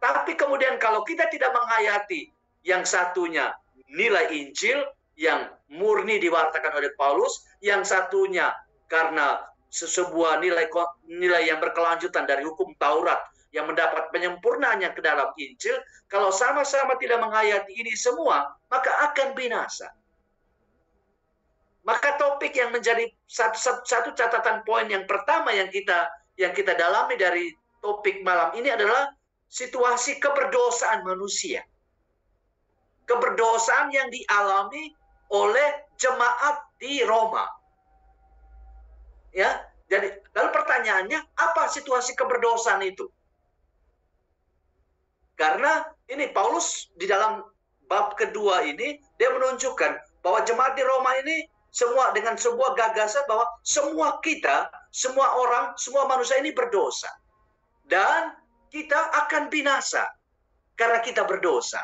Tapi kemudian kalau kita tidak menghayati yang satunya nilai Injil yang murni diwartakan oleh Paulus, yang satunya karena sebuah nilai yang berkelanjutan dari hukum Taurat yang mendapat penyempurnaannya ke dalam Injil, kalau sama-sama tidak menghayati ini semua, maka akan binasa. Maka topik yang menjadi satu catatan poin yang pertama yang kita dalami dari topik malam ini adalah situasi keberdosaan manusia. Keberdosaan yang dialami oleh jemaat di Roma. Ya, jadi lalu pertanyaannya, apa situasi keberdosaan itu? Karena ini Paulus di dalam bab kedua ini dia menunjukkan bahwa jemaat di Roma ini semua dengan sebuah gagasan bahwa semua kita, semua orang, semua manusia ini berdosa. Dan kita akan binasa karena kita berdosa.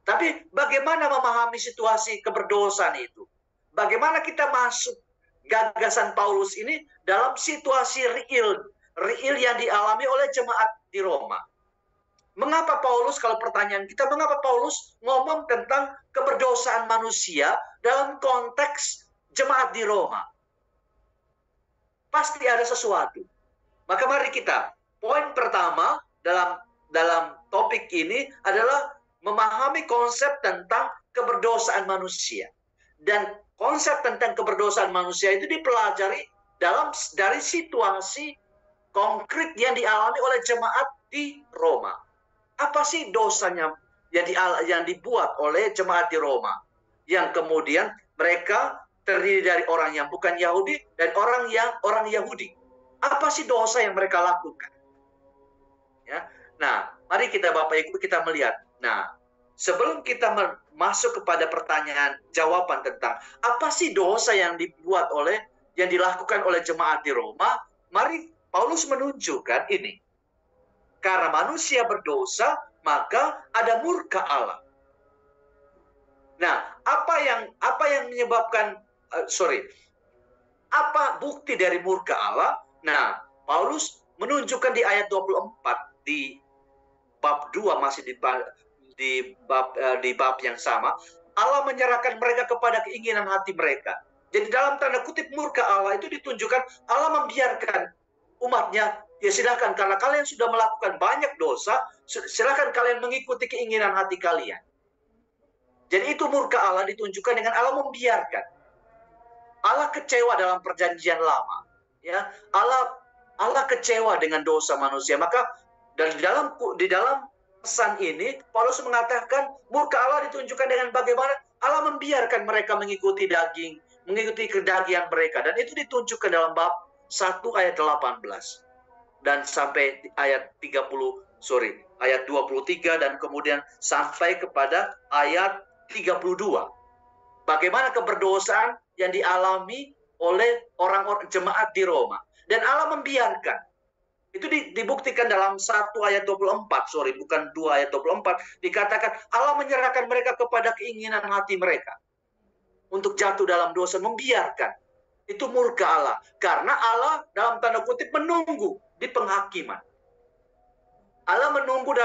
Tapi bagaimana memahami situasi keberdosaan itu? Bagaimana kita masuk gagasan Paulus ini dalam situasi real yang dialami oleh jemaat di Roma? Mengapa Paulus, kalau pertanyaan kita, mengapa Paulus ngomong tentang keberdosaan manusia dalam konteks jemaat di Roma? Pasti ada sesuatu. Maka mari kita, poin pertama dalam topik ini adalah memahami konsep tentang keberdosaan manusia. Dan konsep tentang keberdosaan manusia itu dipelajari dari situasi konkret yang dialami oleh jemaat di Roma. Apa sih dosanya yang dibuat oleh jemaat di Roma? Yang kemudian mereka terdiri dari orang yang bukan Yahudi dan orang Yahudi. Apa sih dosa yang mereka lakukan? Ya. Nah, mari kita Bapak Ibu kita melihat. Nah, sebelum kita masuk kepada pertanyaan jawaban tentang apa sih dosa yang dilakukan oleh jemaat di Roma, mari Paulus menunjukkan ini. Karena manusia berdosa, maka ada murka Allah. Nah, apa yang menyebabkan apa bukti dari murka Allah? Nah, Paulus menunjukkan di ayat 24 di bab 2 masih di bab yang sama, Allah menyerahkan mereka kepada keinginan hati mereka. Jadi dalam tanda kutip murka Allah itu ditunjukkan Allah membiarkan umatnya, ya silakan, karena kalian sudah melakukan banyak dosa, silakan kalian mengikuti keinginan hati kalian. Jadi itu murka Allah ditunjukkan dengan Allah membiarkan. Allah kecewa dalam perjanjian lama. Ya, Allah kecewa dengan dosa manusia. Maka di dalam pesan ini Paulus mengatakan murka Allah ditunjukkan dengan bagaimana Allah membiarkan mereka mengikuti kedagingan mereka, dan itu ditunjukkan dalam bab 1 ayat 18 dan sampai ayat 23 dan kemudian sampai kepada ayat 32. Bagaimana keberdosaan yang dialami oleh orang-orang jemaat di Roma, dan Allah membiarkan. Itu dibuktikan dalam 1 ayat 24, bukan 2 ayat 24, dikatakan Allah menyerahkan mereka kepada keinginan hati mereka untuk jatuh dalam dosa, membiarkan. Itu murka Allah. Karena Allah dalam tanda kutip menunggu di penghakiman. Allah menunggu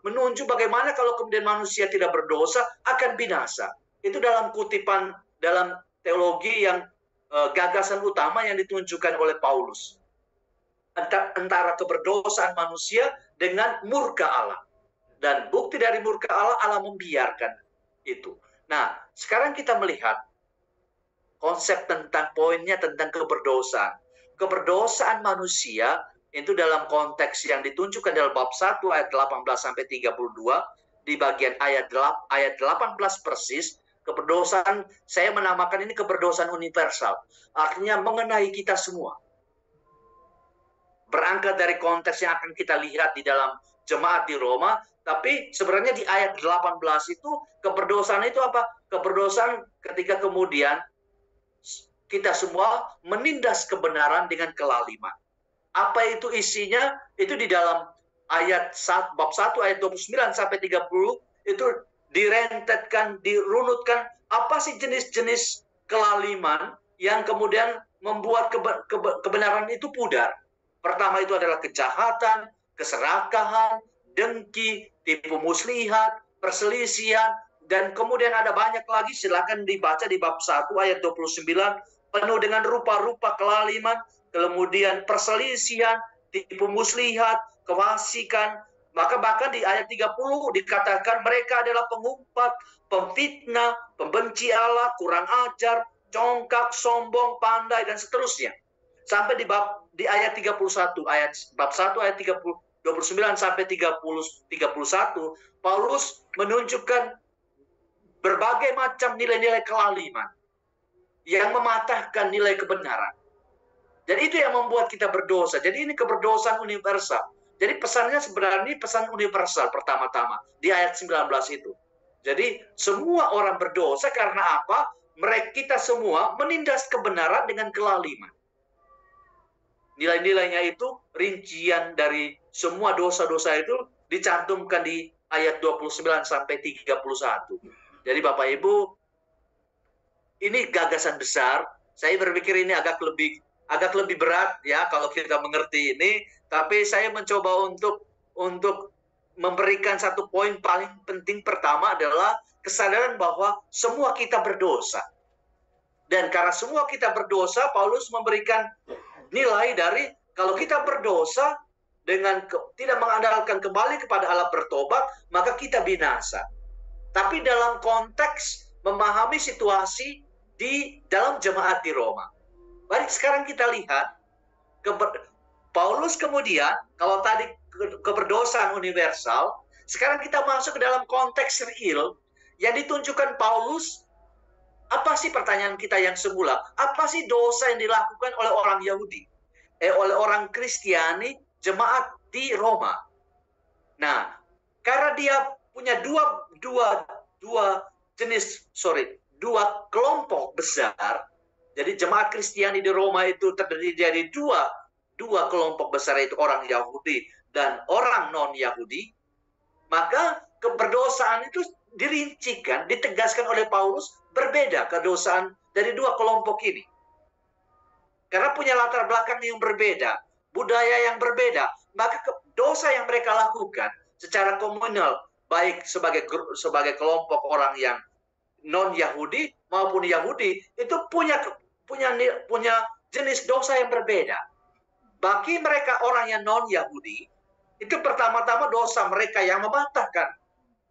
menunjuk bagaimana kalau kemudian manusia tidak berdosa akan binasa. Itu dalam kutipan dalam teologi yang gagasan utama yang ditunjukkan oleh Paulus. Antara keberdosaan manusia dengan murka Allah. Dan bukti dari murka Allah, Allah membiarkan itu. Nah, sekarang kita melihat konsep tentang poinnya tentang keberdosaan. Keberdosaan manusia itu dalam konteks yang ditunjukkan dalam bab 1 ayat 18 sampai 32 di bagian ayat 18 persis, keberdosaan, saya menamakan ini keberdosaan universal. Artinya mengenai kita semua. Berangkat dari konteks yang akan kita lihat di dalam jemaat di Roma, tapi sebenarnya di ayat 18 itu keberdosaan itu apa? Keberdosaan ketika kemudian kita semua menindas kebenaran dengan kelaliman. Apa itu isinya? Itu di dalam ayat bab 1 ayat 29 sampai 30 itu direntetkan, dirunutkan apa sih jenis-jenis kelaliman yang kemudian membuat kebenaran itu pudar. Pertama itu adalah kejahatan, keserakahan, dengki, tipu muslihat, perselisihan, dan kemudian ada banyak lagi. Silakan dibaca di bab 1 ayat 29, penuh dengan rupa-rupa kelaliman, kemudian perselisihan, tipu muslihat, kewasikan. Maka bahkan di ayat 30 dikatakan mereka adalah pengumpat, pemfitnah, pembenci Allah, kurang ajar, congkak, sombong, pandai, dan seterusnya. Sampai di ayat 31, bab 1 ayat 29 sampai 31, Paulus menunjukkan berbagai macam nilai-nilai kelaliman yang mematahkan nilai kebenaran. Dan itu yang membuat kita berdosa. Jadi ini keberdosaan universal. Jadi pesannya sebenarnya pesan universal pertama-tama di ayat 19 itu. Jadi semua orang berdosa karena apa? Mereka kita semua menindas kebenaran dengan kelaliman. Nilai-nilainya itu rincian dari semua dosa-dosa itu dicantumkan di ayat 29 sampai 31. Jadi Bapak Ibu, ini gagasan besar. Saya berpikir ini agak lebih berat ya kalau kita mengerti ini, tapi saya mencoba untuk memberikan satu poin paling penting. Pertama adalah kesadaran bahwa semua kita berdosa. Dan karena semua kita berdosa, Paulus memberikan nilai dari kalau kita berdosa dengan tidak mengandalkan kembali kepada Allah bertobat, maka kita binasa. Tapi dalam konteks memahami situasi di dalam jemaat di Roma. Baik, sekarang kita lihat Paulus kemudian, kalau tadi keberdosaan universal, sekarang kita masuk ke dalam konteks real yang ditunjukkan Paulus. Apa sih pertanyaan kita yang semula? Apa sih dosa yang dilakukan oleh orang Yahudi? Oleh orang Kristiani, jemaat di Roma. Nah, karena dia punya dua kelompok besar. Jadi jemaat Kristiani di Roma itu terdiri dari dua kelompok besar, yaitu orang Yahudi dan orang non-Yahudi. Maka keberdosaan itu dirincikan, ditegaskan oleh Paulus berbeda kedosaan dari dua kelompok ini. Karena punya latar belakang yang berbeda, budaya yang berbeda, maka dosa yang mereka lakukan secara komunal, baik sebagai kelompok orang yang non-Yahudi maupun Yahudi, itu punya jenis dosa yang berbeda. Bagi mereka orang yang non-Yahudi, itu pertama-tama dosa mereka yang mematahkan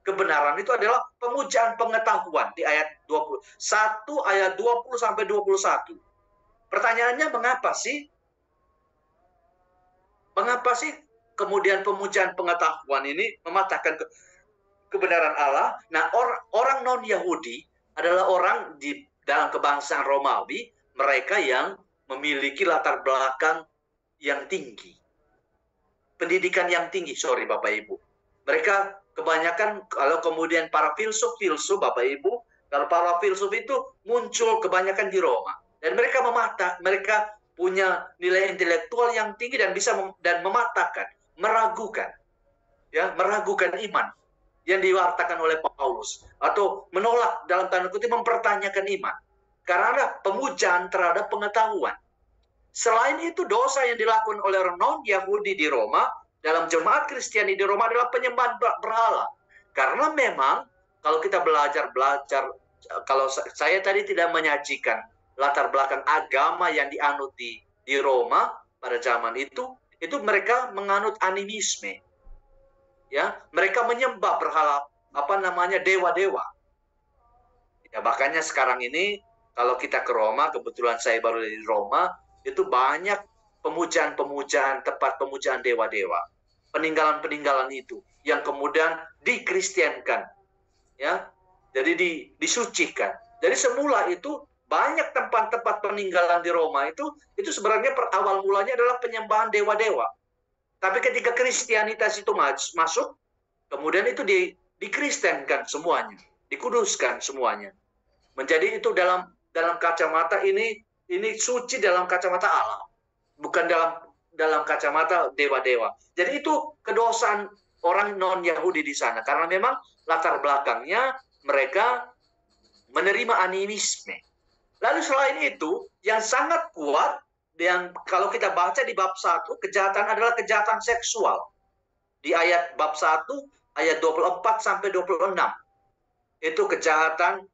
kebenaran itu adalah pemujaan pengetahuan di ayat 21 ayat 20 sampai 21. Pertanyaannya mengapa sih? Mengapa sih kemudian pemujaan pengetahuan ini mematahkan kebenaran Allah? Nah, orang non-Yahudi adalah orang di dalam kebangsaan Romawi, mereka yang memiliki latar belakang yang tinggi. Pendidikan yang tinggi, Bapak Ibu. Mereka kebanyakan, kalau kemudian para filsuf Bapak Ibu, kalau para filsuf itu muncul kebanyakan di Roma. Dan mereka mereka punya nilai intelektual yang tinggi dan bisa mematahkan, meragukan iman yang diwartakan oleh Paulus, atau menolak dalam tanda kutip mempertanyakan iman karena ada pemujaan terhadap pengetahuan. Selain itu, dosa yang dilakukan oleh orang non-Yahudi di Roma dalam jemaat Kristiani di Roma adalah penyembahan berhala. Karena memang kalau kita belajar, kalau saya tadi tidak menyajikan latar belakang agama yang dianut di Roma pada zaman itu mereka menganut animisme. Ya, mereka menyembah berhala, dewa-dewa. Ya, makanya sekarang ini kalau kita ke Roma, kebetulan saya baru dari Roma, itu banyak pemujaan-pemujaan, tempat pemujaan dewa-dewa, peninggalan-peninggalan itu yang kemudian dikristiankan, ya, jadi disucikan. Jadi semula itu banyak tempat-tempat peninggalan di Roma itu sebenarnya awal mulanya adalah penyembahan dewa-dewa. Tapi ketika Kristianitas itu masuk, kemudian itu dikristenkan semuanya, dikuduskan semuanya. Menjadi itu dalam kacamata ini suci dalam kacamata Allah, bukan dalam kacamata dewa-dewa. Jadi itu kedosaan orang non-Yahudi di sana, karena memang latar belakangnya mereka menerima animisme. Lalu selain itu, yang sangat kuat, yang kalau kita baca di bab 1, kejahatan adalah kejahatan seksual. Di bab 1, ayat 24 sampai 26. Itu kejahatan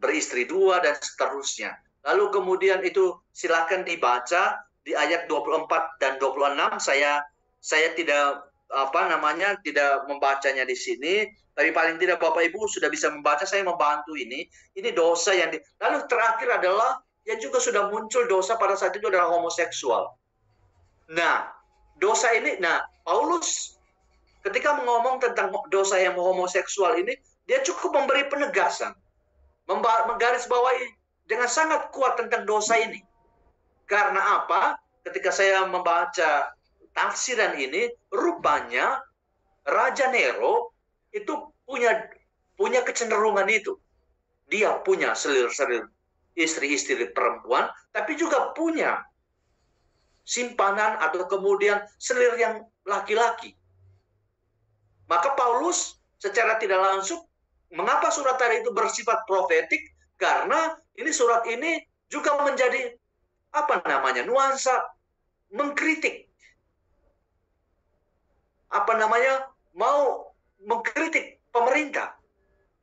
beristri dua dan seterusnya. Lalu kemudian itu silakan dibaca di ayat 24 dan 26. Saya tidak tidak membacanya di sini, tapi paling tidak Bapak Ibu sudah bisa membaca, saya membantu ini. Ini dosa yang lalu terakhir adalah yang juga sudah muncul dosa pada saat itu adalah homoseksual. Nah, Paulus ketika ngomong tentang dosa yang homoseksual ini, dia cukup memberi penegasan, menggarisbawahi dengan sangat kuat tentang dosa ini. Karena apa? Ketika saya membaca tafsiran ini, rupanya Raja Nero itu punya kecenderungan itu. Dia punya selir-selir istri-istri perempuan, tapi juga punya simpanan atau kemudian selir yang laki-laki. Maka Paulus secara tidak langsung, mengapa surat tadi itu bersifat profetik? Karena surat ini juga menjadi nuansa mengkritik. Mau mengkritik pemerintah.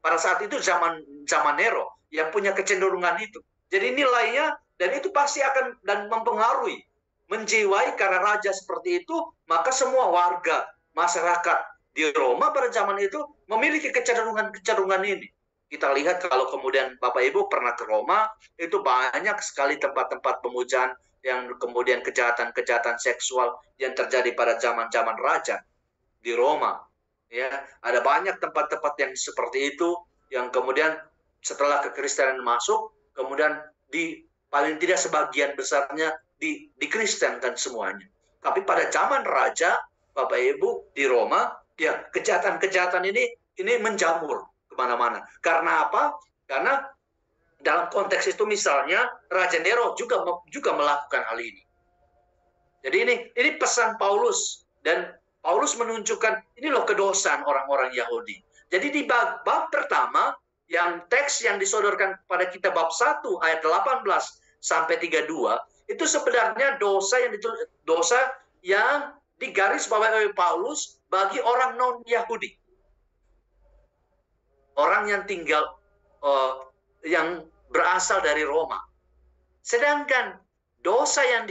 Pada saat itu zaman Nero yang punya kecenderungan itu. Jadi nilainya, dan itu pasti akan dan mempengaruhi, menjiwai karena raja seperti itu, maka semua warga, masyarakat di Roma pada zaman itu memiliki kecenderungan ini. Kita lihat kalau kemudian Bapak Ibu pernah ke Roma, itu banyak sekali tempat-tempat pemujaan yang kemudian kejahatan-kejahatan seksual yang terjadi pada zaman-zaman raja di Roma. Ya, ada banyak tempat-tempat yang seperti itu yang kemudian setelah kekristenan masuk, kemudian paling tidak sebagian besarnya dikristenkan semuanya. Tapi pada zaman raja, Bapak Ibu di Roma, ya kejahatan-kejahatan ini menjamur kemana-mana. Karena apa? Karena dalam konteks itu misalnya Raja Nero juga melakukan hal ini. Jadi ini pesan Paulus, dan Paulus menunjukkan ini loh kedosaan orang-orang Yahudi. Jadi di bab pertama, yang teks yang disodorkan pada kita bab 1 ayat 18 sampai 32, itu sebenarnya dosa yang digarisbawahi oleh Paulus bagi orang non-Yahudi. Orang yang tinggal yang berasal dari Roma. Sedangkan dosa yang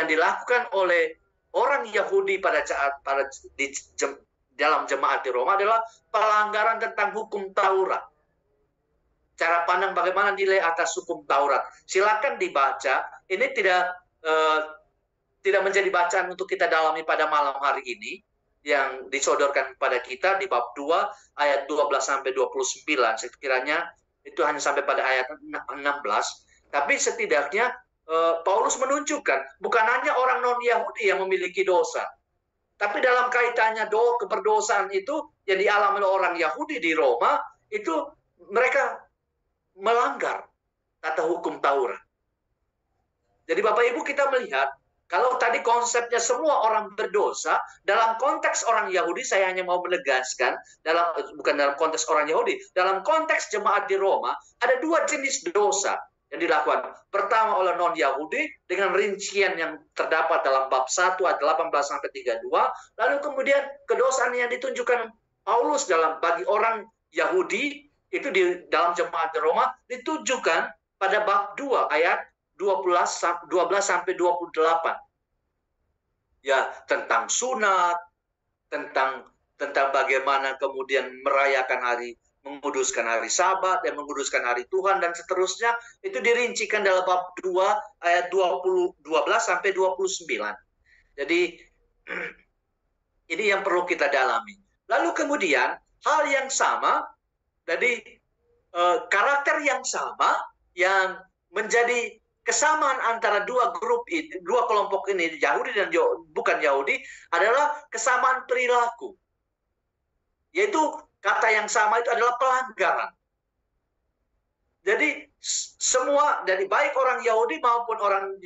dilakukan oleh orang Yahudi dalam jemaat di Roma adalah pelanggaran tentang hukum Taurat. Cara pandang bagaimana nilai atas hukum Taurat. Silakan dibaca. Ini tidak menjadi bacaan untuk kita dalami pada malam hari ini, yang disodorkan pada kita di bab 2 ayat 12 sampai 29. Sekiranya itu hanya sampai pada ayat 16. Tapi setidaknya Paulus menunjukkan bukan hanya orang non-Yahudi yang memiliki dosa, tapi dalam kaitannya keberdosaan itu yang dialami oleh orang Yahudi di Roma, itu mereka melanggar tata hukum Taurat. Jadi Bapak Ibu, kita melihat kalau tadi konsepnya semua orang berdosa, dalam konteks orang Yahudi saya hanya mau menegaskan, bukan dalam konteks orang Yahudi, dalam konteks jemaat di Roma ada dua jenis dosa yang dilakukan. Pertama oleh non-Yahudi dengan rincian yang terdapat dalam bab 1 ayat 18 sampai 32, lalu kemudian kedosaan yang ditunjukkan Paulus bagi orang Yahudi itu di dalam jemaat di Roma ditujukan pada bab 2 ayat 12 sampai 28. Ya, tentang sunat, tentang bagaimana kemudian menguduskan hari Sabat dan menguduskan hari Tuhan dan seterusnya, itu dirincikan dalam bab 2 ayat 12 sampai 29. Jadi ini yang perlu kita dalami. Lalu kemudian hal yang sama, jadi karakter yang sama yang menjadi kesamaan antara dua kelompok ini, Yahudi dan bukan Yahudi, adalah kesamaan perilaku. Yaitu kata yang sama itu adalah pelanggaran. Jadi semua, dari baik orang Yahudi maupun orang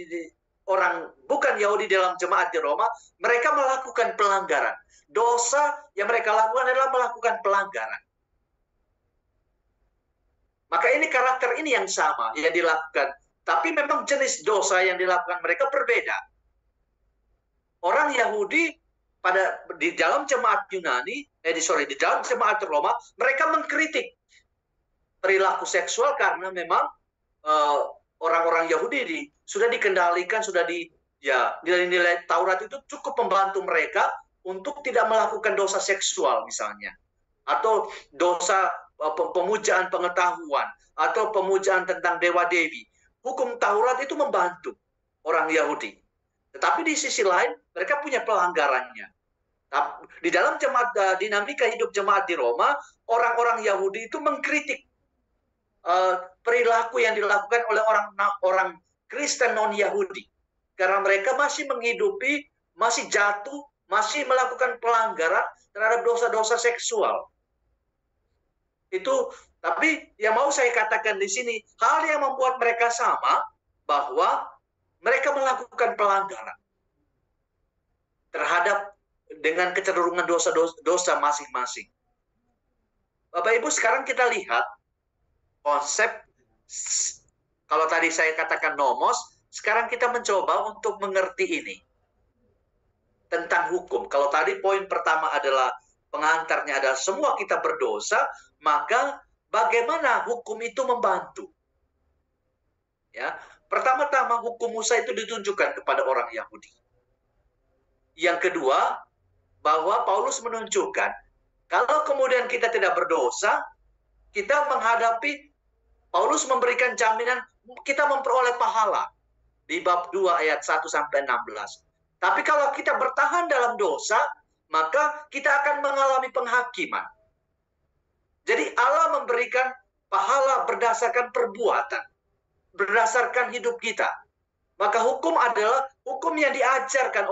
bukan Yahudi dalam jemaat di Roma, mereka melakukan pelanggaran. Dosa yang mereka lakukan adalah melakukan pelanggaran. Maka ini karakter ini yang sama yang dilakukan. Tapi memang jenis dosa yang dilakukan mereka berbeda. Orang Yahudi di dalam jemaat Yunani, di dalam jemaat Roma, mereka mengkritik perilaku seksual karena memang orang-orang Yahudi sudah dikendalikan, nilai-nilai Taurat itu cukup membantu mereka untuk tidak melakukan dosa seksual misalnya, atau dosa pemujaan pengetahuan, atau pemujaan tentang dewa-dewi. Hukum Taurat itu membantu orang Yahudi. Tetapi di sisi lain, mereka punya pelanggarannya. Di dalam dinamika hidup jemaat di Roma, orang-orang Yahudi itu mengkritik perilaku yang dilakukan oleh orang Kristen non-Yahudi. Karena mereka masih menghidupi, masih jatuh, masih melakukan pelanggaran terhadap dosa-dosa seksual. Tapi yang mau saya katakan di sini, hal yang membuat mereka sama, bahwa mereka melakukan pelanggaran terhadap dengan kecenderungan dosa masing-masing. Bapak Ibu, sekarang kita lihat konsep, kalau tadi saya katakan nomos, sekarang kita mencoba untuk mengerti ini tentang hukum. Kalau tadi poin pertama adalah pengantarnya adalah semua kita berdosa, maka bagaimana hukum itu membantu? Ya, pertama-tama hukum Musa itu ditunjukkan kepada orang Yahudi. Yang kedua, bahwa Paulus menunjukkan kalau kemudian kita tidak berdosa, kita menghadapi, Paulus memberikan jaminan kita memperoleh pahala di bab 2 ayat 1 sampai 16. Tapi kalau kita bertahan dalam dosa, maka kita akan mengalami penghakiman. Jadi Allah memberikan pahala berdasarkan perbuatan, berdasarkan hidup kita. Maka hukum adalah hukum yang diajarkan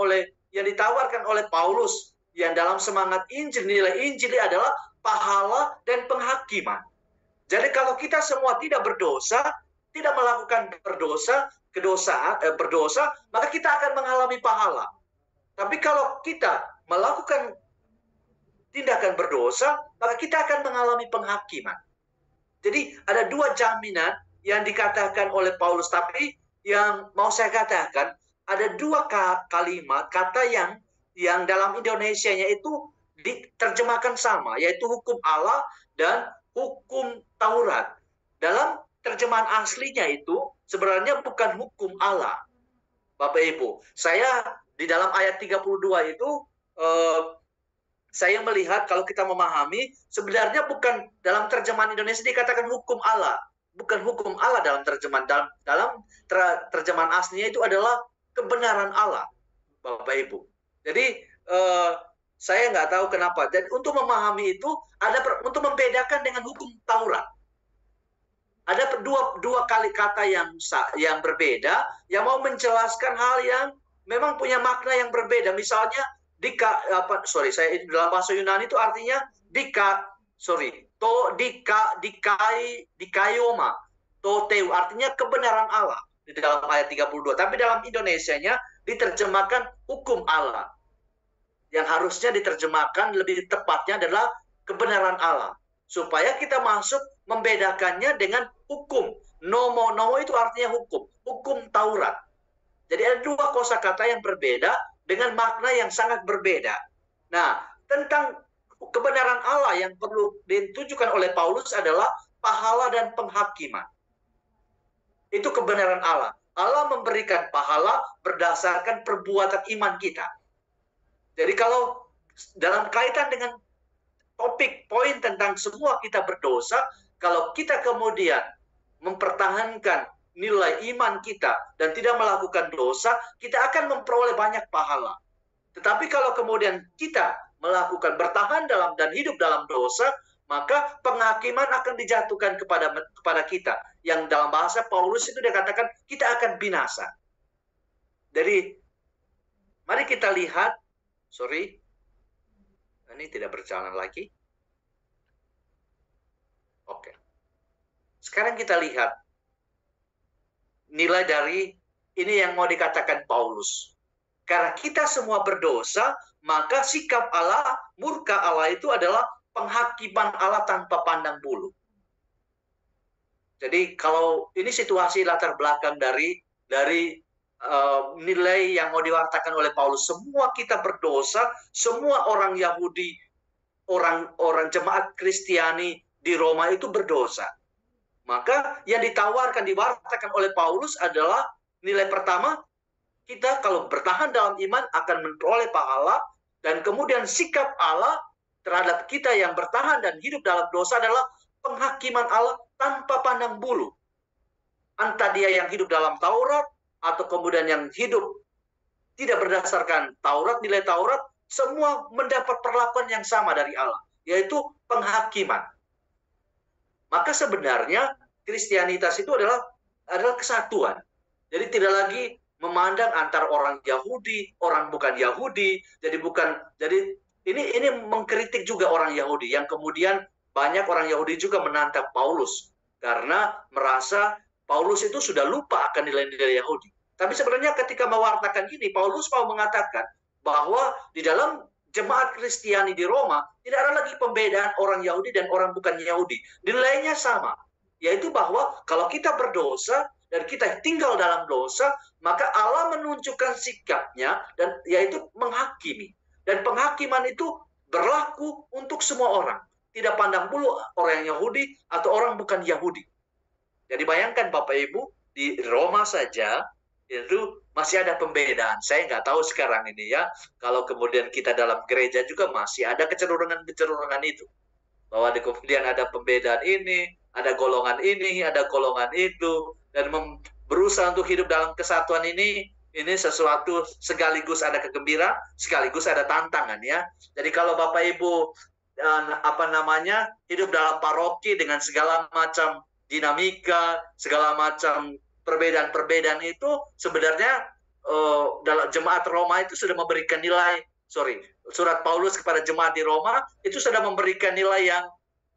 yang ditawarkan oleh Paulus, yang dalam semangat Injil, nilai Injil adalah pahala dan penghakiman. Jadi kalau kita semua tidak berdosa, tidak melakukan berdosa, maka kita akan mengalami pahala. Tapi kalau kita melakukan tindakan berdosa, maka kita akan mengalami penghakiman. Jadi ada dua jaminan yang dikatakan oleh Paulus, tapi yang mau saya katakan, ada dua kalimat, kata yang dalam Indonesianya itu diterjemahkan sama, yaitu hukum Allah dan hukum Taurat. Dalam terjemahan aslinya itu sebenarnya bukan hukum Allah. Bapak Ibu, saya di dalam ayat 32 itu saya melihat kalau kita memahami, sebenarnya bukan dalam terjemahan Indonesia dikatakan hukum Allah. Bukan hukum Allah dalam terjemahan. Dalam terjemahan aslinya itu adalah kebenaran Allah, Bapak Ibu. Jadi saya nggak tahu kenapa. Dan untuk memahami itu, untuk membedakan dengan hukum Taurat. Ada dua kali kata yang berbeda, yang mau menjelaskan hal yang memang punya makna yang berbeda. Misalnya, dalam bahasa Yunani itu artinya dikaioma, toteu, artinya kebenaran Allah di dalam ayat 32. Tapi dalam Indonesianya diterjemahkan hukum Allah. Yang harusnya diterjemahkan lebih tepatnya adalah kebenaran Allah. Supaya kita masuk membedakannya dengan hukum. Nomo itu artinya hukum Taurat. Jadi ada dua kosakata yang berbeda dengan makna yang sangat berbeda. Nah, tentang kebenaran Allah yang perlu ditujukan oleh Paulus adalah pahala dan penghakiman. Itu kebenaran Allah. Allah memberikan pahala berdasarkan perbuatan iman kita. Jadi kalau dalam kaitan dengan topik poin tentang semua kita berdosa, kalau kita kemudian mempertahankan nilai iman kita dan tidak melakukan dosa, kita akan memperoleh banyak pahala. Tetapi kalau kemudian kita melakukan bertahan dalam dan hidup dalam dosa, maka penghakiman akan dijatuhkan kepada kita. Yang dalam bahasa Paulus itu dikatakan kita akan binasa. Jadi mari kita lihat, ini tidak berjalan lagi. Oke. Sekarang kita lihat nilai dari ini yang mau dikatakan Paulus. Karena kita semua berdosa, maka sikap Allah, murka Allah itu adalah penghakiman Allah tanpa pandang bulu. Jadi kalau ini situasi latar belakang dari nilai yang mau diwartakan oleh Paulus, semua kita berdosa, semua orang Yahudi, orang jemaat Kristiani di Roma itu berdosa. Maka yang diwartakan oleh Paulus adalah nilai pertama, kita kalau bertahan dalam iman akan memperoleh pahala, dan kemudian sikap Allah terhadap kita yang bertahan dan hidup dalam dosa adalah penghakiman Allah tanpa pandang bulu. Entah dia yang hidup dalam Taurat, atau kemudian yang hidup tidak berdasarkan Taurat, nilai Taurat, semua mendapat perlakuan yang sama dari Allah, yaitu penghakiman. Maka sebenarnya Kristianitas itu adalah kesatuan. Jadi tidak lagi memandang antar orang Yahudi, orang bukan Yahudi. Jadi ini mengkritik juga orang Yahudi yang kemudian banyak orang Yahudi juga menantang Paulus karena merasa Paulus itu sudah lupa akan nilai-nilai Yahudi. Tapi sebenarnya ketika mewartakan ini, Paulus mau mengatakan bahwa di dalam jemaat Kristiani di Roma tidak ada lagi pembedaan orang Yahudi dan orang bukan Yahudi. Nilainya sama, yaitu bahwa kalau kita berdosa dan kita tinggal dalam dosa, maka Allah menunjukkan sikapnya dan yaitu menghakimi. Dan penghakiman itu berlaku untuk semua orang. Tidak pandang bulu orang Yahudi atau orang bukan Yahudi. Jadi bayangkan Bapak Ibu, di Roma saja itu masih ada pembedaan. Saya nggak tahu sekarang ini ya, kalau kemudian kita dalam gereja juga masih ada kecenderungan-kecenderungan itu. Bahwa kemudian ada pembedaan ini, ada golongan ini, ada golongan itu, dan berusaha untuk hidup dalam kesatuan ini sesuatu sekaligus ada kegembiraan, sekaligus ada tantangan ya. Jadi kalau Bapak Ibu hidup dalam paroki dengan segala macam dinamika, segala macam perbedaan-perbedaan itu sebenarnya dalam jemaat Roma itu sudah memberikan surat Paulus kepada jemaat di Roma itu sudah memberikan nilai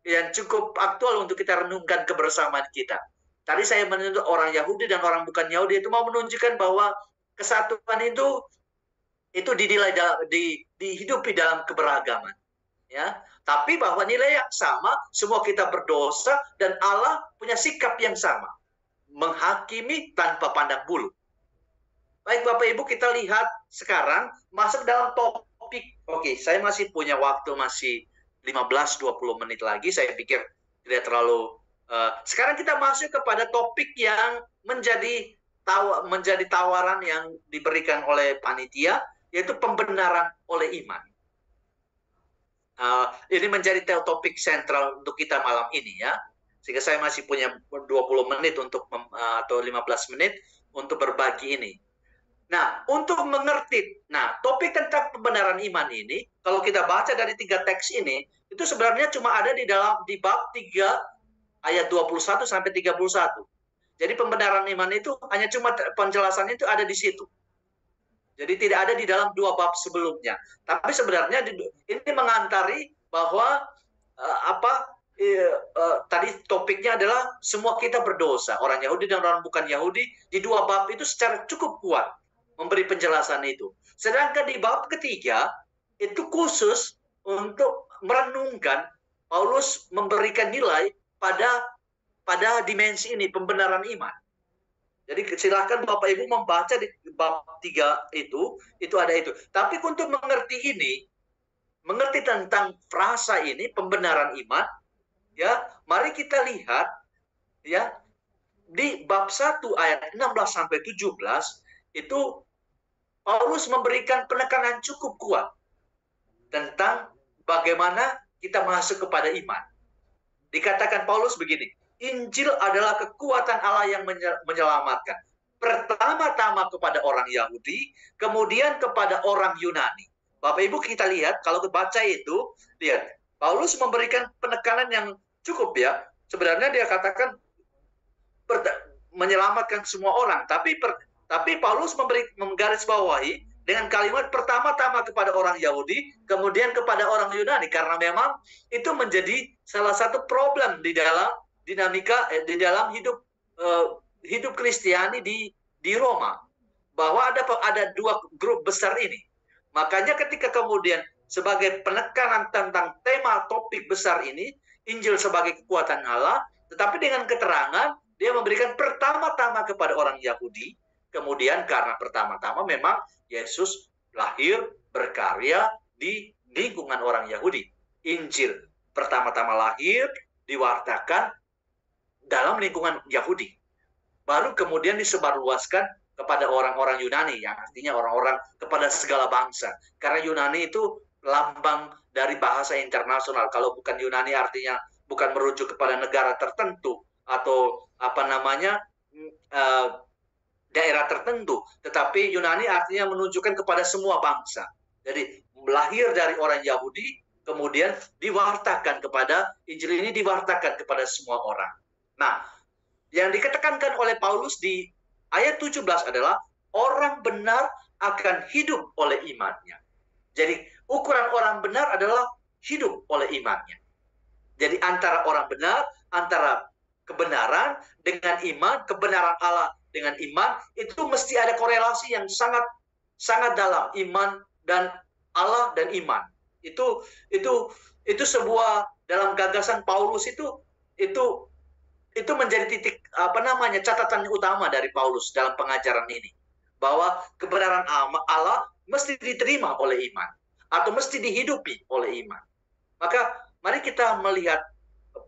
yang cukup aktual untuk kita renungkan kebersamaan kita. Tadi saya menunjuk orang Yahudi dan orang bukan Yahudi itu mau menunjukkan bahwa kesatuan itu dinilai dihidupi dalam keberagaman, ya. Tapi bahwa nilai yang sama, semua kita berdosa dan Allah punya sikap yang sama, menghakimi tanpa pandang bulu. Baik Bapak Ibu, kita lihat sekarang masuk dalam topik. Oke, saya masih punya waktu masih 15-20 menit lagi. Saya pikir tidak terlalu. Sekarang kita masuk kepada topik yang menjadi tawaran yang diberikan oleh panitia, yaitu pembenaran oleh iman. Ini menjadi topik sentral untuk kita malam ini ya. Sehingga saya masih punya 20 menit atau 15 menit untuk berbagi ini. Nah, untuk mengerti, topik tentang pembenaran iman ini, kalau kita baca dari 3 teks ini, itu sebenarnya cuma ada di bab 3 ayat 21 sampai 31. Jadi pembenaran iman itu hanya cuma penjelasannya itu ada di situ. Jadi tidak ada di dalam 2 bab sebelumnya. Tapi sebenarnya ini mengantari bahwa tadi topiknya adalah semua kita berdosa. Orang Yahudi dan orang bukan Yahudi di 2 bab itu secara cukup kuat memberi penjelasan itu. Sedangkan di bab ketiga itu khusus untuk merenungkan Paulus memberikan nilai pada dimensi ini, pembenaran iman. Jadi silakan Bapak Ibu membaca di bab 3 itu ada itu. Tapi untuk mengerti tentang frasa ini, pembenaran iman, ya, mari kita lihat ya di bab 1 ayat 16 sampai 17 itu Paulus memberikan penekanan cukup kuat tentang bagaimana kita masuk kepada iman. Dikatakan Paulus begini, Injil adalah kekuatan Allah yang menyelamatkan. Pertama-tama kepada orang Yahudi, kemudian kepada orang Yunani. Bapak Ibu kita lihat, kalau baca itu, lihat, Paulus memberikan penekanan yang cukup ya. Sebenarnya dia katakan menyelamatkan semua orang, tapi Paulus menggarisbawahi dengan kalimat pertama-tama kepada orang Yahudi, kemudian kepada orang Yunani, karena memang itu menjadi salah satu problem di dalam dinamika di dalam hidup Kristiani di Roma, bahwa ada 2 grup besar ini. Makanya ketika kemudian sebagai penekanan tentang tema topik besar ini, Injil sebagai kekuatan Allah, tetapi dengan keterangan dia memberikan pertama-tama kepada orang Yahudi, kemudian karena pertama-tama memang Yesus lahir berkarya di lingkungan orang Yahudi. Injil pertama-tama lahir diwartakan dalam lingkungan Yahudi. Baru kemudian disebarluaskan kepada orang-orang Yunani, yang artinya orang-orang kepada segala bangsa. Karena Yunani itu lambang dari bahasa internasional. Kalau bukan Yunani artinya bukan merujuk kepada negara tertentu atau daerah tertentu, tetapi Yunani artinya menunjukkan kepada semua bangsa. Jadi lahir dari orang Yahudi, kemudian diwartakan kepada, Injil ini diwartakan kepada semua orang. Nah, yang ditekankan oleh Paulus di ayat 17 adalah orang benar akan hidup oleh imannya. Jadi ukuran orang benar adalah hidup oleh imannya. Jadi antara orang benar, antara kebenaran dengan iman, kebenaran Allah dengan iman, itu mesti ada korelasi yang sangat sangat dalam, iman dan Allah dan iman. Itu sebuah, dalam gagasan Paulus itu menjadi titik catatan utama dari Paulus dalam pengajaran ini, bahwa kebenaran Allah mesti diterima oleh iman atau mesti dihidupi oleh iman. Maka mari kita melihat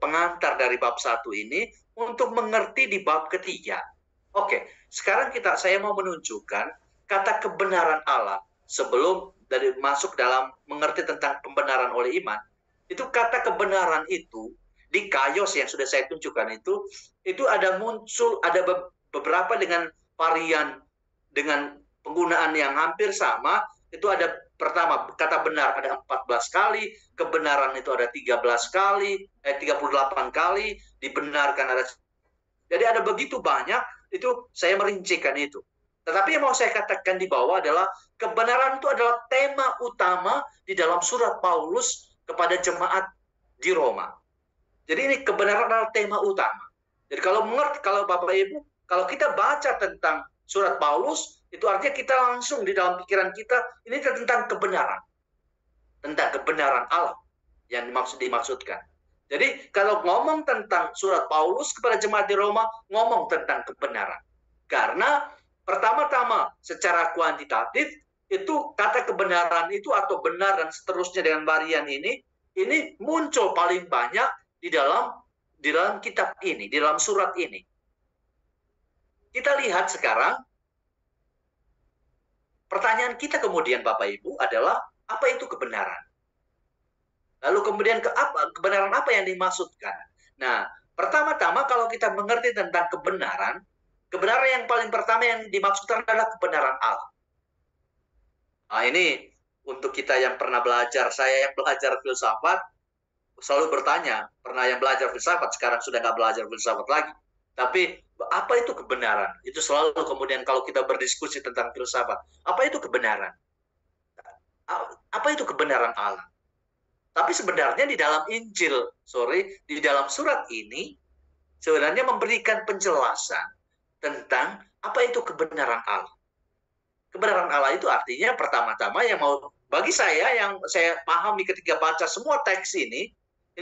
pengantar dari bab 1 ini untuk mengerti di bab ketiga. Oke, sekarang saya mau menunjukkan kata kebenaran Allah sebelum dari masuk dalam mengerti tentang pembenaran oleh iman. Itu kata kebenaran itu di Kaios yang sudah saya tunjukkan itu ada beberapa dengan varian dengan penggunaan yang hampir sama. Itu ada pertama kata benar ada 14 kali, kebenaran itu ada 38 kali, dibenarkan ada. Jadi ada begitu banyak, itu saya merincikan itu. Tetapi yang mau saya katakan di bawah adalah kebenaran itu adalah tema utama di dalam surat Paulus kepada jemaat di Roma. Jadi ini kebenaran adalah tema utama. Jadi kalau Bapak Ibu, kalau kita baca tentang surat Paulus, itu artinya kita langsung di dalam pikiran kita, ini tentang kebenaran. Tentang kebenaran Allah yang dimaksudkan. Jadi kalau ngomong tentang surat Paulus kepada jemaat di Roma, ngomong tentang kebenaran. Karena pertama-tama secara kuantitatif, itu kata kebenaran itu atau benar dan seterusnya dengan varian ini muncul paling banyak di dalam kitab ini, di dalam surat ini. Kita lihat sekarang, pertanyaan kita kemudian Bapak Ibu adalah, apa itu kebenaran? Lalu kemudian kebenaran apa yang dimaksudkan? Nah, pertama-tama kalau kita mengerti tentang kebenaran yang paling pertama yang dimaksudkan adalah kebenaran Allah. Nah, ini untuk kita yang pernah belajar, saya yang belajar filsafat, selalu bertanya, pernah yang belajar filsafat, sekarang sudah nggak belajar filsafat lagi. Tapi apa itu kebenaran? Itu selalu kemudian kalau kita berdiskusi tentang filsafat, apa itu kebenaran? Apa itu kebenaran Allah? Tapi sebenarnya di dalam di dalam surat ini, sebenarnya memberikan penjelasan tentang apa itu kebenaran Allah. Kebenaran Allah itu artinya pertama-tama yang bagi saya yang saya pahami ketika baca semua teks ini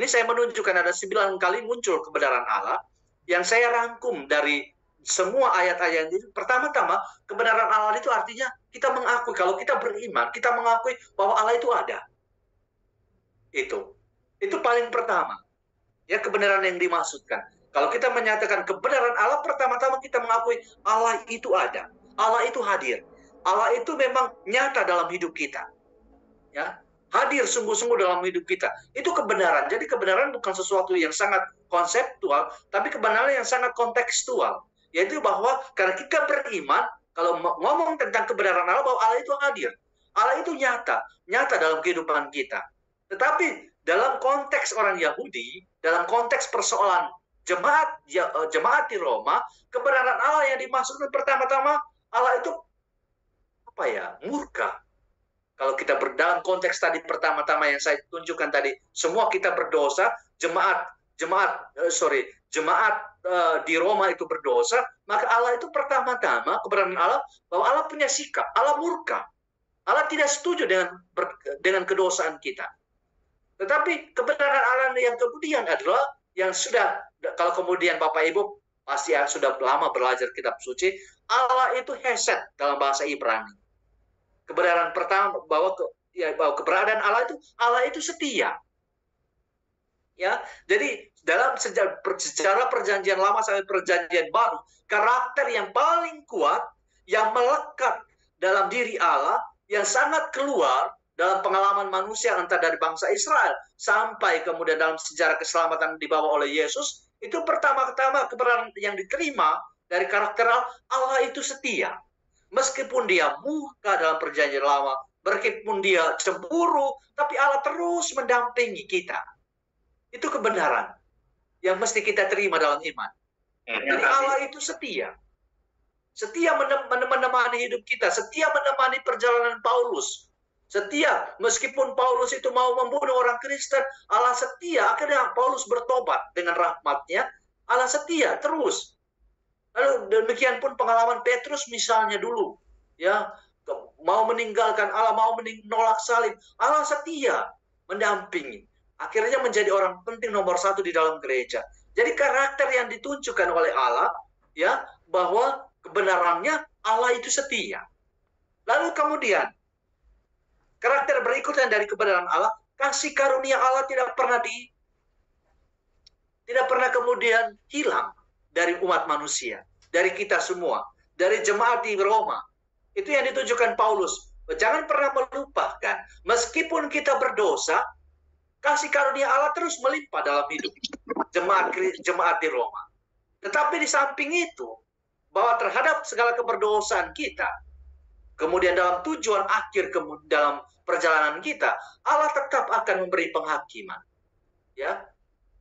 saya menunjukkan ada 9 kali muncul kebenaran Allah yang saya rangkum dari semua ayat-ayat ini. Pertama-tama, kebenaran Allah itu artinya kita mengakui, kalau kita beriman, kita mengakui bahwa Allah itu ada. Itu paling pertama. Ya, kebenaran yang dimaksudkan. Kalau kita menyatakan kebenaran Allah, pertama-tama kita mengakui Allah itu ada. Allah itu hadir. Allah itu memang nyata dalam hidup kita. Ya, hadir sungguh-sungguh dalam hidup kita. Itu kebenaran. Jadi kebenaran bukan sesuatu yang sangat konseptual, tapi kebenaran yang sangat kontekstual. Yaitu bahwa karena kita beriman, kalau ngomong tentang kebenaran Allah, bahwa Allah itu hadir. Allah itu nyata dalam kehidupan kita. Tetapi dalam konteks orang Yahudi, dalam konteks persoalan jemaat di Roma, kebenaran Allah yang dimaksudkan pertama-tama, Allah itu murka. Kalau kita dalam konteks tadi pertama-tama yang saya tunjukkan tadi, semua kita berdosa, jemaat di Roma itu berdosa, maka Allah itu pertama-tama kebenaran Allah bahwa Allah punya sikap, Allah murka. Allah tidak setuju dengan kedosaan kita. Tetapi kebenaran Allah yang kemudian adalah yang sudah, kalau kemudian Bapak Ibu pasti sudah lama belajar kitab suci, Allah itu hesed dalam bahasa Ibrani. Kebenaran pertama bahwa keberadaan Allah itu setia. Ya, jadi dalam sejarah perjanjian lama sampai perjanjian baru, karakter yang paling kuat yang melekat dalam diri Allah yang sangat keluar dalam pengalaman manusia entah dari bangsa Israel sampai kemudian dalam sejarah keselamatan dibawa oleh Yesus, itu pertama-tama kebenaran yang diterima dari karakter Allah itu setia. Meskipun dia murka dalam perjanjian lama, meskipun dia cemburu, tapi Allah terus mendampingi kita. Itu kebenaran yang mesti kita terima dalam iman. Jadi Allah itu setia. Setia menemani hidup kita, setia menemani perjalanan Paulus. Setia, meskipun Paulus itu mau membunuh orang Kristen, Allah setia. Akhirnya Paulus bertobat dengan rahmatnya. Allah setia terus. Lalu demikian pun pengalaman Petrus misalnya dulu, ya, mau meninggalkan Allah, mau menolak salib. Allah setia mendampingi. Akhirnya menjadi orang penting nomor satu di dalam gereja. Jadi karakter yang ditunjukkan oleh Allah, ya, bahwa kebenarannya Allah itu setia. Lalu kemudian karakter berikutnya dari kebenaran Allah, kasih karunia Allah tidak pernah kemudian hilang dari umat manusia, dari kita semua, dari jemaat di Roma. Itu yang ditunjukkan Paulus. Jangan pernah melupakan, meskipun kita berdosa, kasih karunia Allah terus melimpah dalam hidup jemaat di Roma. Tetapi di samping itu, bahwa terhadap segala keberdosaan kita, kemudian dalam tujuan akhir dalam perjalanan kita, Allah tetap akan memberi penghakiman. Ya,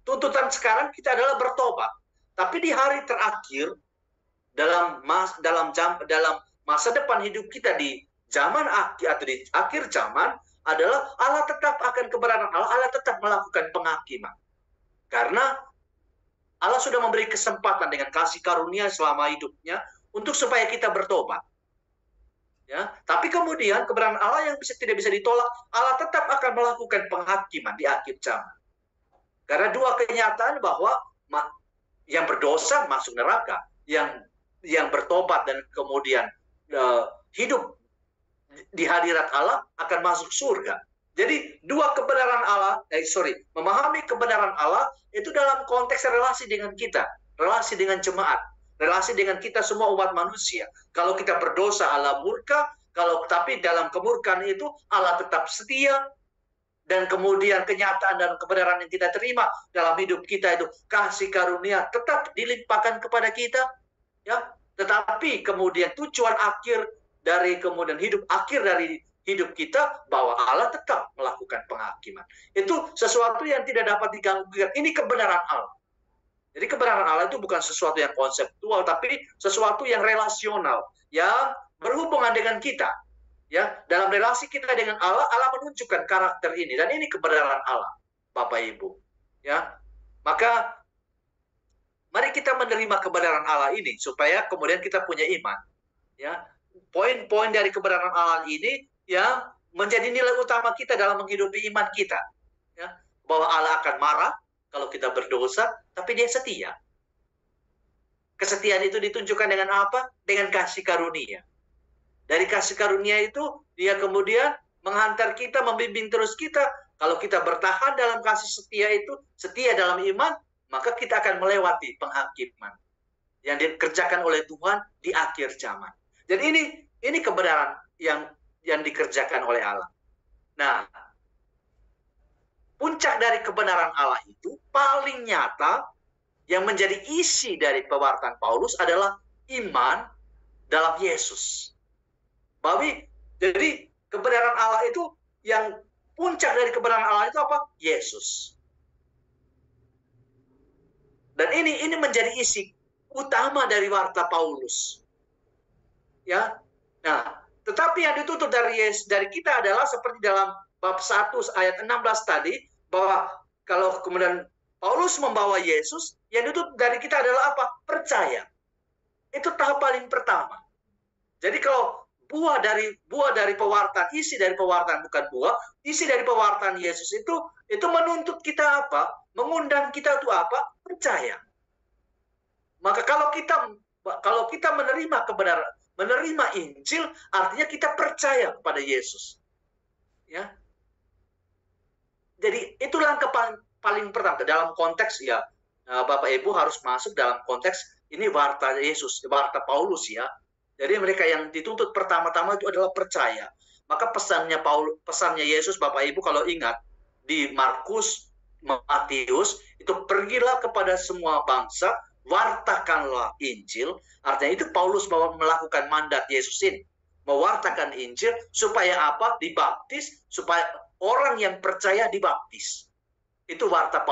tuntutan sekarang kita adalah bertobat. Tapi di hari terakhir, dalam masa depan hidup kita di zaman akhir atau di akhir zaman, adalah Allah tetap akan kebenaran Allah tetap melakukan penghakiman. Karena Allah sudah memberi kesempatan dengan kasih karunia selama hidupnya untuk supaya kita bertobat. Ya, tapi kemudian kebenaran Allah yang tidak bisa ditolak, Allah tetap akan melakukan penghakiman di akhir zaman. Karena dua kenyataan bahwa yang berdosa masuk neraka, yang bertobat dan kemudian hidup di hadirat Allah akan masuk surga. Jadi dua kebenaran Allah, memahami kebenaran Allah itu dalam konteks relasi dengan kita, relasi dengan jemaat, relasi dengan kita semua umat manusia. Kalau kita berdosa Allah murka, tapi dalam kemurkaan itu Allah tetap setia, dan kemudian kenyataan dan kebenaran yang kita terima dalam hidup kita itu kasih karunia tetap dilimpahkan kepada kita, ya. Tetapi kemudian tujuan akhir dari kemudian hidup dari hidup kita bahwa Allah tetap melakukan penghakiman. Itu sesuatu yang tidak dapat diganggu. Ini kebenaran Allah. Jadi kebenaran Allah itu bukan sesuatu yang konseptual, tapi sesuatu yang relasional, yang berhubungan dengan kita. Ya, dalam relasi kita dengan Allah, Allah menunjukkan karakter ini, dan ini kebenaran Allah, Bapak Ibu. Ya, maka mari kita menerima kebenaran Allah ini supaya kemudian kita punya iman. Ya, poin-poin dari kebenaran Allah ini ya menjadi nilai utama kita dalam menghidupi iman kita. Ya, bahwa Allah akan marah kalau kita berdosa, tapi Dia setia. Kesetiaan itu ditunjukkan dengan apa? Dengan kasih karunia. Dari kasih karunia itu, Dia kemudian menghantar kita, membimbing terus kita. Kalau kita bertahan dalam kasih setia itu, setia dalam iman, maka kita akan melewati penghakiman yang dikerjakan oleh Tuhan di akhir zaman. Jadi ini kebenaran yang dikerjakan oleh Allah. Nah, puncak dari kebenaran Allah itu paling nyata yang menjadi isi dari pewartaan Paulus adalah iman dalam Yesus. Jadi kebenaran Allah itu yang puncak dari kebenaran Allah itu apa? Yesus. Dan ini menjadi isi utama dari warta Paulus. Ya. Nah, tetapi yang dituntut dari kita adalah seperti dalam bab 1 ayat 16 tadi, bahwa kalau kemudian Paulus membawa Yesus, yang dituntut dari kita adalah apa? Percaya. Itu tahap paling pertama. Jadi kalau buah dari pewartaan, isi dari pewartaan bukan buah, isi dari pewartaan Yesus itu menuntut kita apa? Mengundang kita itu apa? Percaya. Maka kalau kita menerima kebenaran, menerima Injil, artinya kita percaya kepada Yesus. Ya. Jadi itu langkah paling pertama dalam konteks ya, Bapak Ibu harus masuk dalam konteks ini warta Yesus, warta Paulus ya. Jadi mereka yang dituntut pertama-tama itu adalah percaya. Maka pesannya Yesus, Bapak Ibu kalau ingat di Markus, Matius itu pergilah kepada semua bangsa, wartakanlah Injil. Artinya itu Paulus melakukan mandat Yesus ini. mewartakan Injil supaya apa? Dibaptis, supaya orang yang percaya dibaptis. Itu warta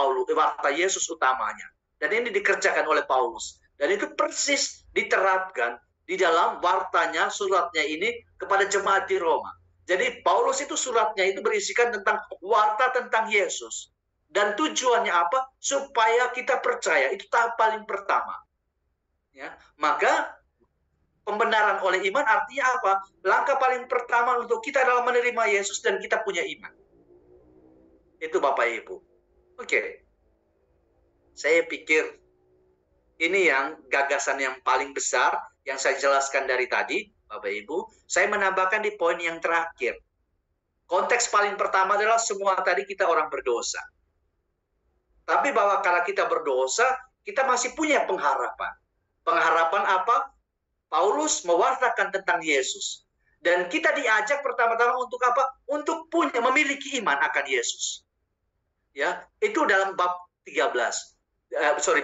Yesus utamanya. Dan ini dikerjakan oleh Paulus. Dan itu persis diterapkan di dalam wartanya, suratnya ini kepada jemaat di Roma. Jadi Paulus itu suratnya itu berisikan tentang warta tentang Yesus. Dan tujuannya apa? Supaya kita percaya. Itu tahap paling pertama. Ya, maka pembenaran oleh iman artinya apa? Langkah paling pertama untuk kita adalah menerima Yesus dan kita punya iman. Itu Bapak Ibu. Oke. Saya pikir ini yang gagasan yang paling besar yang saya jelaskan dari tadi, Bapak Ibu. Saya menambahkan di poin yang terakhir. Konteks paling pertama adalah semua tadi kita orang berdosa. Tapi bahwa kalau kita berdosa, kita masih punya pengharapan. Pengharapan apa? Paulus mewartakan tentang Yesus. Dan kita diajak pertama-tama untuk apa? Untuk memiliki iman akan Yesus. Ya, itu dalam bab 13.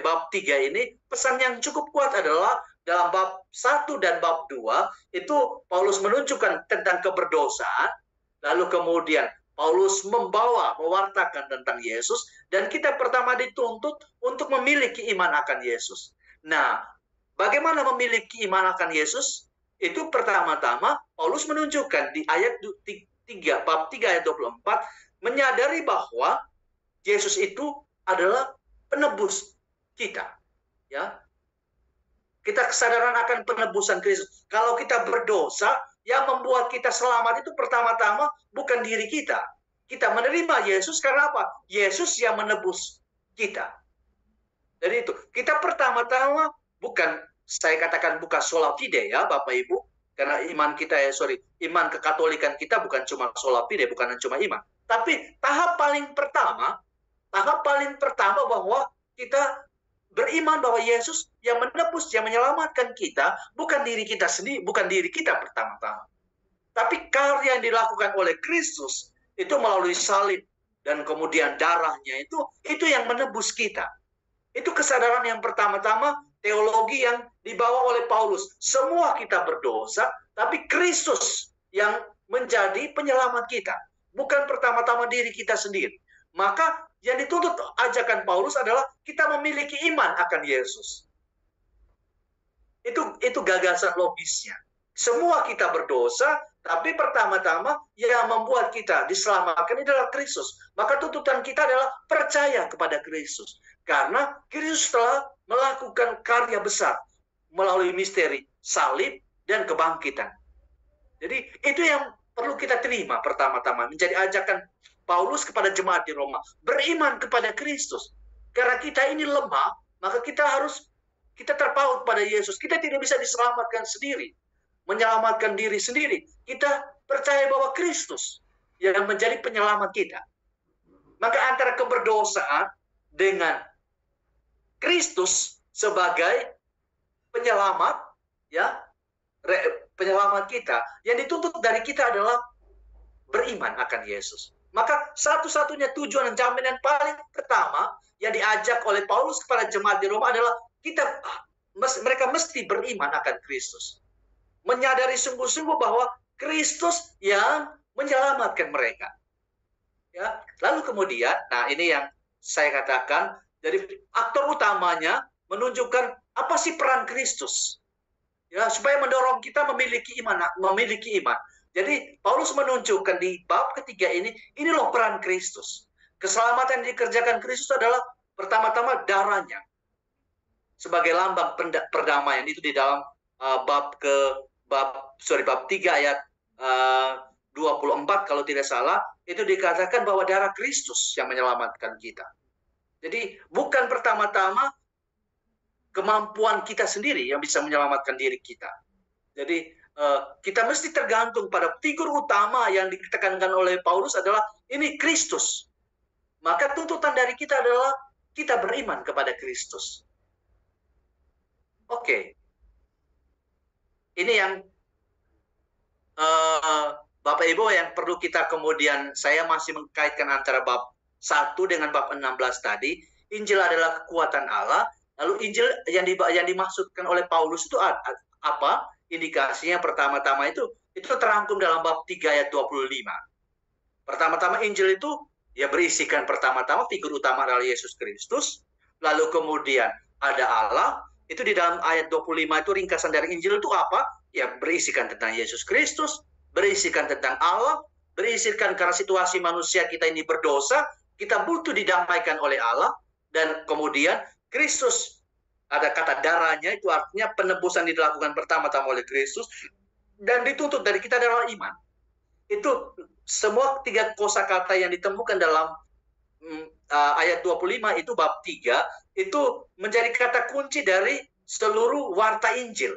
Bab 3 ini pesan yang cukup kuat adalah dalam bab 1 dan bab 2 itu Paulus menunjukkan tentang keberdosaan, lalu kemudian Paulus mewartakan tentang Yesus, dan kita pertama dituntut untuk memiliki iman akan Yesus. Nah, bagaimana memiliki iman akan Yesus? Itu pertama-tama Paulus menunjukkan di ayat 3, bab 3 ayat 24, menyadari bahwa Yesus itu adalah penebus kita, ya. Kita kesadaran akan penebusan Kristus. Kalau kita berdosa, yang membuat kita selamat itu pertama-tama bukan diri kita. Kita menerima Yesus karena apa? Yesus yang menebus kita. Jadi itu, kita pertama-tama bukan, saya katakan bukan sola fide ya Bapak Ibu, karena iman kita iman kekatolikan kita bukan cuma sola fide, bukan cuma iman. Tapi tahap paling pertama bahwa kita beriman bahwa Yesus yang menebus, yang menyelamatkan kita, bukan diri kita sendiri, bukan diri kita pertama-tama. Tapi karya yang dilakukan oleh Kristus itu melalui salib dan kemudian darahnya itu yang menebus kita. Itu kesadaran yang pertama-tama, teologi yang dibawa oleh Paulus. Semua kita berdosa, tapi Kristus yang menjadi penyelamat kita. Bukan pertama-tama diri kita sendiri. Maka yang dituntut ajakan Paulus adalah kita memiliki iman akan Yesus. Itu gagasan logisnya. Semua kita berdosa, tapi pertama-tama yang membuat kita diselamatkan adalah Kristus. Maka tuntutan kita adalah percaya kepada Kristus. Karena Kristus telah melakukan karya besar melalui misteri salib dan kebangkitan. Jadi itu yang perlu kita terima pertama-tama, menjadi ajakan Paulus kepada jemaat di Roma, beriman kepada Kristus. Karena kita ini lemah, maka kita terpaut pada Yesus. Kita tidak bisa diselamatkan sendiri, menyelamatkan diri sendiri. Kita percaya bahwa Kristus yang menjadi penyelamat kita. Maka antara keberdosaan dengan Kristus sebagai penyelamat, ya, penyelamat kita, yang dituntut dari kita adalah beriman akan Yesus. Maka satu-satunya tujuan dan jaminan paling pertama yang diajak oleh Paulus kepada jemaat di Roma adalah mereka mesti beriman akan Kristus. Menyadari sungguh-sungguh bahwa Kristus yang menyelamatkan mereka. Ya, lalu kemudian, nah ini yang saya katakan, jadi aktor utamanya menunjukkan apa sih peran Kristus. Ya, supaya mendorong kita memiliki iman. Jadi Paulus menunjukkan di bab ketiga ini loh peran Kristus. Keselamatan yang dikerjakan Kristus adalah pertama-tama darahnya sebagai lambang perdamaian. Itu di dalam bab 3 ayat 24 kalau tidak salah, itu dikatakan bahwa darah Kristus yang menyelamatkan kita. Jadi bukan pertama-tama kemampuan kita sendiri yang bisa menyelamatkan diri kita. Jadi kita mesti tergantung pada figur utama yang ditekankan oleh Paulus adalah ini Kristus. Maka tuntutan dari kita adalah kita beriman kepada Kristus. Oke. Ini yang Bapak Ibu yang perlu kita kemudian, saya masih mengkaitkan antara bab 1 dengan bab 16 tadi. Injil adalah kekuatan Allah. Lalu Injil yang dimaksudkan oleh Paulus itu apa? Indikasinya pertama-tama itu itu terangkum dalam bab 3 ayat 25. Pertama-tama Injil itu ya berisikan pertama-tama figur utama adalah Yesus Kristus, lalu kemudian ada Allah, itu di dalam ayat 25 itu ringkasan dari Injil itu apa? Ya berisikan tentang Yesus Kristus, berisikan tentang Allah, berisikan karena situasi manusia kita ini berdosa, kita butuh didamaikan oleh Allah, dan kemudian Kristus, ada kata darahnya, itu artinya penebusan dilakukan pertama-tama oleh Kristus, dan dituntut dari kita adalah iman. Itu semua tiga kosakata yang ditemukan dalam ayat 25 itu bab 3 itu menjadi kata kunci dari seluruh warta Injil.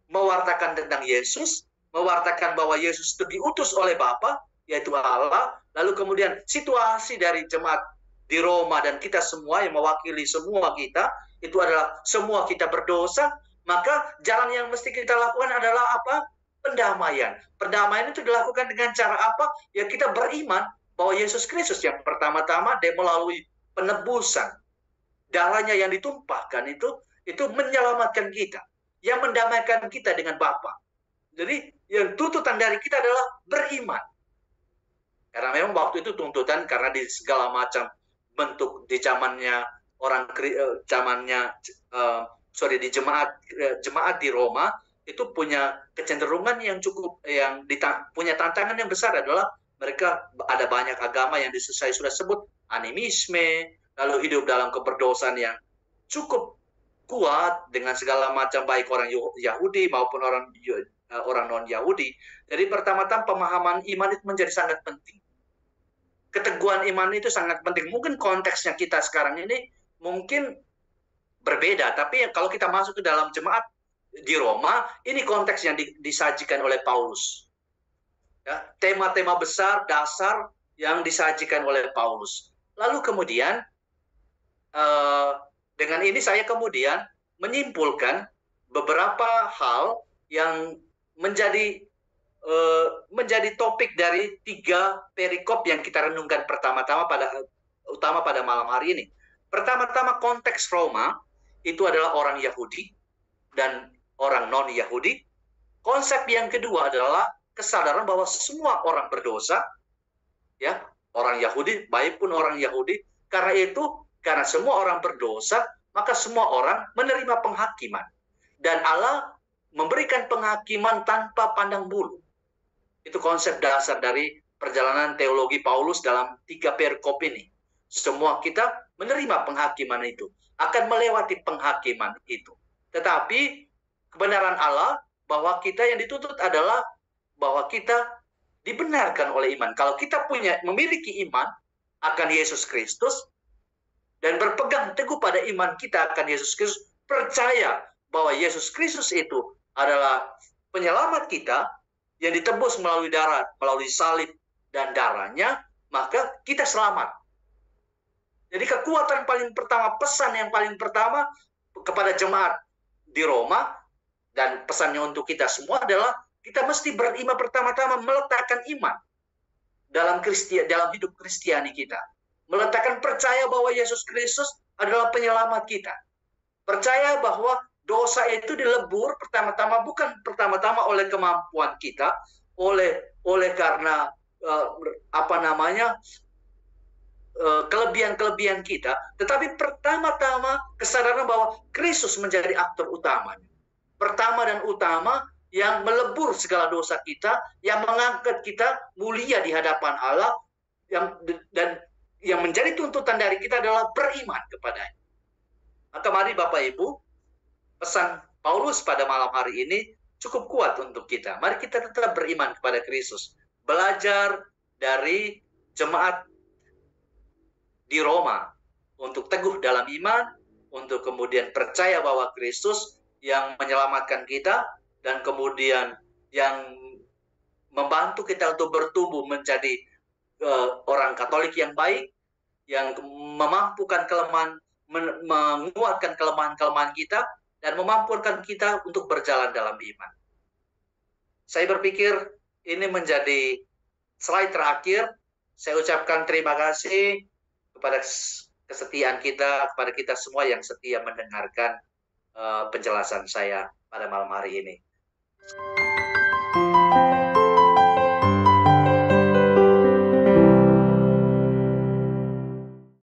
Mewartakan tentang Yesus, mewartakan bahwa Yesus itu diutus oleh Bapa, yaitu Allah, lalu kemudian situasi dari jemaat di Roma dan kita semua yang mewakili semua kita, itu adalah semua kita berdosa, maka jalan yang mesti kita lakukan adalah apa? Pendamaian. Pendamaian itu dilakukan dengan cara apa? Ya kita beriman bahwa Yesus Kristus yang pertama-tama dia melalui penebusan darahnya yang ditumpahkan itu menyelamatkan kita, yang mendamaikan kita dengan Bapa. Jadi yang tuntutan dari kita adalah beriman. Karena memang waktu itu tuntutan karena di segala macam bentuk di zamannya di jemaat di Roma itu punya kecenderungan yang cukup punya tantangan yang besar adalah mereka ada banyak agama yang saya sudah sebut animisme, lalu hidup dalam keberdosaan yang cukup kuat dengan segala macam baik orang Yahudi maupun orang non Yahudi. Jadi pertama-tama pemahaman iman itu menjadi sangat penting. Keteguhan iman itu sangat penting. Mungkin konteksnya kita sekarang ini mungkin berbeda, tapi kalau kita masuk ke dalam jemaat di Roma, ini konteks yang disajikan oleh Paulus. Ya, tema-tema besar, dasar yang disajikan oleh Paulus. Lalu kemudian, dengan ini saya kemudian menyimpulkan beberapa hal yang menjadi topik dari 3 perikop yang kita renungkan pertama-tama pada malam hari ini. Pertama-tama konteks Roma itu adalah orang Yahudi dan orang non-Yahudi. Konsep yang kedua adalah kesadaran bahwa semua orang berdosa, ya, orang Yahudi, baik pun orang Yahudi. Karena semua orang berdosa, maka semua orang menerima penghakiman. Dan Allah memberikan penghakiman tanpa pandang bulu. Itu konsep dasar dari perjalanan teologi Paulus dalam 3 perikop ini. Semua kita menerima penghakiman itu, akan melewati penghakiman itu. Tetapi kebenaran Allah bahwa kita yang dituntut adalah bahwa kita dibenarkan oleh iman. Kalau kita memiliki iman akan Yesus Kristus dan berpegang teguh pada iman kita akan Yesus Kristus, percaya bahwa Yesus Kristus itu adalah penyelamat kita yang ditebus melalui darah, melalui salib dan darahnya, maka kita selamat. Jadi kekuatan paling pertama, pesan yang paling pertama kepada jemaat di Roma, dan pesannya untuk kita semua adalah kita mesti beriman pertama-tama meletakkan iman dalam hidup Kristiani kita. Meletakkan percaya bahwa Yesus Kristus adalah penyelamat kita. Percaya bahwa dosa itu dilebur bukan pertama-tama oleh kemampuan kita, oleh karena kelebihan-kelebihan kita, tetapi pertama-tama kesadaran bahwa Kristus menjadi aktor utamanya. Pertama dan utama yang melebur segala dosa kita, yang mengangkat kita mulia di hadapan Allah, dan yang menjadi tuntutan dari kita adalah beriman kepadanya. Maka mari Bapak Ibu, pesan Paulus pada malam hari ini cukup kuat untuk kita. Mari kita tetap beriman kepada Kristus. Belajar dari jemaat di Roma untuk teguh dalam iman, untuk kemudian percaya bahwa Kristus yang menyelamatkan kita, dan kemudian yang membantu kita untuk bertumbuh menjadi orang Katolik yang baik, yang memampukan menguatkan kelemahan-kelemahan kita, dan memampukan kita untuk berjalan dalam iman. Saya berpikir ini menjadi slide terakhir. Saya ucapkan terima kasih kepada kesetiaan kita, kepada kita semua yang setia mendengarkan penjelasan saya pada malam hari ini.